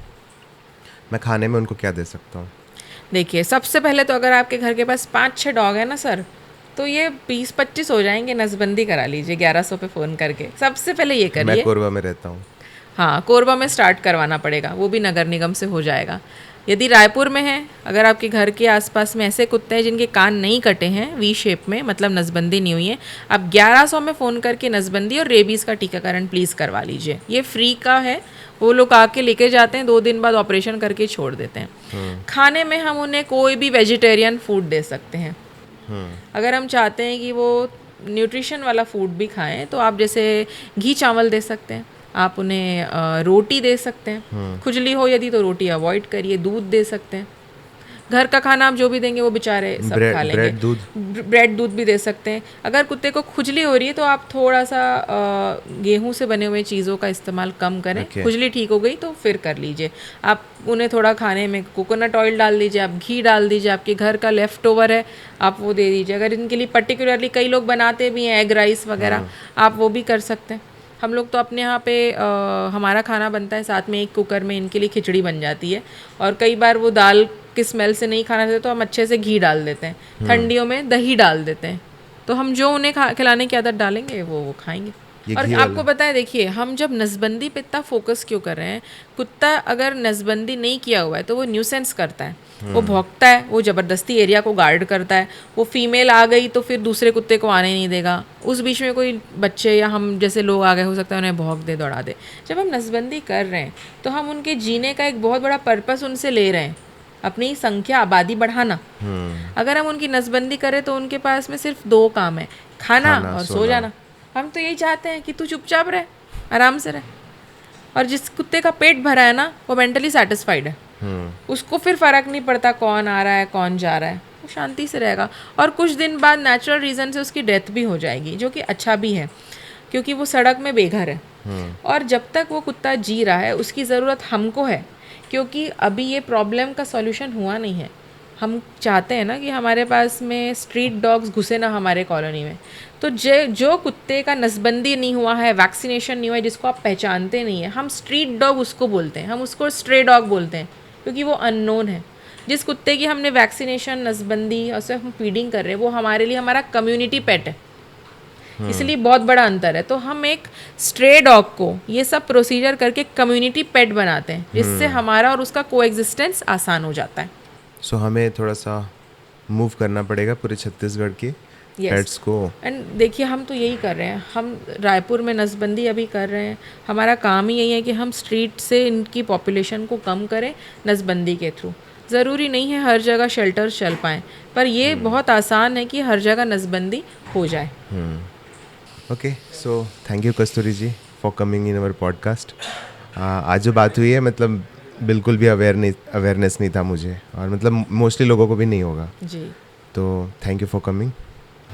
मैं खाने में उनको क्या दे सकता हूँ? देखिए, सबसे पहले तो अगर आपके घर के पास 5-6 डॉग है ना सर, तो ये 20-25 हो जाएंगे, नसबंदी करा लीजिए 1100 पे फ़ोन करके। सबसे पहले ये करिए। मैं कोरबा में रहता हूँ। हाँ, कोरबा में स्टार्ट करवाना पड़ेगा, वो भी नगर निगम से हो जाएगा। यदि रायपुर में है, अगर आपके घर के आसपास में ऐसे कुत्ते हैं जिनके कान नहीं कटे हैं वी शेप में, मतलब नसबंदी नहीं हुई है, आप 1100 में फ़ोन करके नसबंदी और रेबीज़ का टीकाकरण प्लीज़ करवा लीजिए। ये फ्री का है, वो लोग आके लेके जाते हैं, 2 दिन बाद ऑपरेशन करके छोड़ देते हैं। खाने में हम उन्हें कोई भी वेजिटेरियन फूड दे सकते हैं। अगर हम चाहते हैं कि वो न्यूट्रिशन वाला फूड भी खाएं तो आप जैसे घी चावल दे सकते हैं, आप उन्हें रोटी दे सकते हैं। खुजली हो यदि तो रोटी अवॉइड करिए, दूध दे सकते हैं। घर का खाना आप जो भी देंगे वो बेचारे सब खा लेंगे। ब्रेड दूध भी दे सकते हैं। अगर कुत्ते को खुजली हो रही है तो आप थोड़ा सा गेहूं से बने हुए चीज़ों का इस्तेमाल कम करें। खुजली ठीक हो गई तो फिर कर लीजिए। आप उन्हें थोड़ा खाने में कोकोनट ऑयल डाल दीजिए, आप घी डाल दीजिए, आपके घर का लेफ्ट ओवर है आप वो दे दीजिए। अगर इनके लिए पर्टिकुलरली कई लोग बनाते भी हैं एग राइस वगैरह, आप वो भी कर सकते हैं। हम लोग तो अपने यहाँ पे हमारा खाना बनता है, साथ में एक कुकर में इनके लिए खिचड़ी बन जाती है। और कई बार वो दाल की स्मेल से नहीं खाना चाहते तो हम अच्छे से घी डाल देते हैं। ठंडियों में दही डाल देते हैं। तो हम जो उन्हें खिलाने की आदत डालेंगे वो खाएंगे। और आपको पता है, देखिए हम जब नसबंदी पे इतना फोकस क्यों कर रहे हैं, कुत्ता अगर नसबंदी नहीं किया हुआ है तो वो न्यूसेंस करता है, वो भौंकता है, वो ज़बरदस्ती एरिया को गार्ड करता है। वो फीमेल आ गई तो फिर दूसरे कुत्ते को आने नहीं देगा। उस बीच में कोई बच्चे या हम जैसे लोग आ गए, हो सकता है उन्हें भौंक दे, दौड़ा दे। जब हम नसबंदी कर रहे हैं तो हम उनके जीने का एक बहुत बड़ा पर्पस उनसे ले रहे हैं, अपनी संख्या आबादी बढ़ाना। अगर हम उनकी नसबंदी करें तो उनके पास में सिर्फ 2 काम है, खाना और सो जाना। हम तो यही चाहते हैं कि तू चुपचाप रहे, आराम से रहे। और जिस कुत्ते का पेट भरा है ना, वो मेंटली सेटिस्फाइड है। उसको फिर फर्क नहीं पड़ता कौन आ रहा है कौन जा रहा है, वो शांति से रहेगा। और कुछ दिन बाद नेचुरल रीज़न से उसकी डेथ भी हो जाएगी, जो कि अच्छा भी है क्योंकि वो सड़क में बेघर है। और जब तक वो कुत्ता जी रहा है उसकी ज़रूरत हमको है, क्योंकि अभी ये प्रॉब्लम का सॉल्यूशन हुआ नहीं है। हम चाहते हैं ना कि हमारे पास में स्ट्रीट डॉग्स घुसे ना हमारे कॉलोनी में। तो जो कुत्ते का नसबंदी नहीं हुआ है, वैक्सीनेशन नहीं हुआ है, जिसको आप पहचानते नहीं है, हम स्ट्रीट डॉग उसको बोलते हैं, हम उसको स्ट्रे डॉग बोलते हैं क्योंकि वो अननोन है। जिस कुत्ते की हमने वैक्सीनेशन, नसबंदी और उसे हम फीडिंग कर रहे हैं, वो हमारे लिए हमारा कम्युनिटी पेट है। इसलिए बहुत बड़ा अंतर है। तो हम एक स्ट्रे डॉग को ये सब प्रोसीजर करके कम्युनिटी पेट बनाते हैं, जिससे हमारा और उसका कोएग्जिस्टेंस आसान हो जाता है। सो हमें थोड़ा सा मूव करना पड़ेगा पूरे छत्तीसगढ़ के पेट्स को। एंड देखिए हम तो यही कर रहे हैं, हम रायपुर में नसबंदी अभी कर रहे हैं। हमारा काम ही यही है कि हम स्ट्रीट से इनकी पॉपुलेशन को कम करें नसबंदी के थ्रू। ज़रूरी नहीं है हर जगह शेल्टर चल पाएँ, पर ये बहुत आसान है कि हर जगह नसबंदी हो जाए। Okay, so thank you Kasturi ji for coming in our podcast. आज जो बात हुई है, मतलब बिल्कुल भी अवेयरनेस नहीं था मुझे, और मतलब मोस्टली लोगों को भी नहीं होगा जी। तो thank you for coming.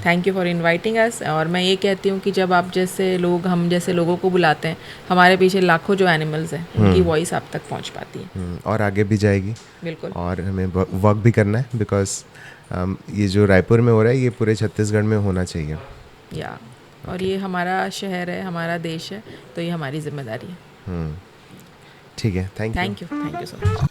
Thank you for inviting us. और मैं ये कहती हूँ कि जब आप जैसे लोग, हम जैसे लोगों को बुलाते हैं, हमारे पीछे लाखों जो एनिमल्स हैं उनकी वॉइस आप तक पहुँच पाती है और आगे भी जाएगी। बिल्कुल। और हमें वर्क भी करना है, बिकॉज ये जो रायपुर में हो रहा है ये पूरे छत्तीसगढ़ में होना चाहिए। या और ये हमारा शहर है, हमारा देश है, तो ये हमारी जिम्मेदारी है। ठीक है, थैंक यू सो मच।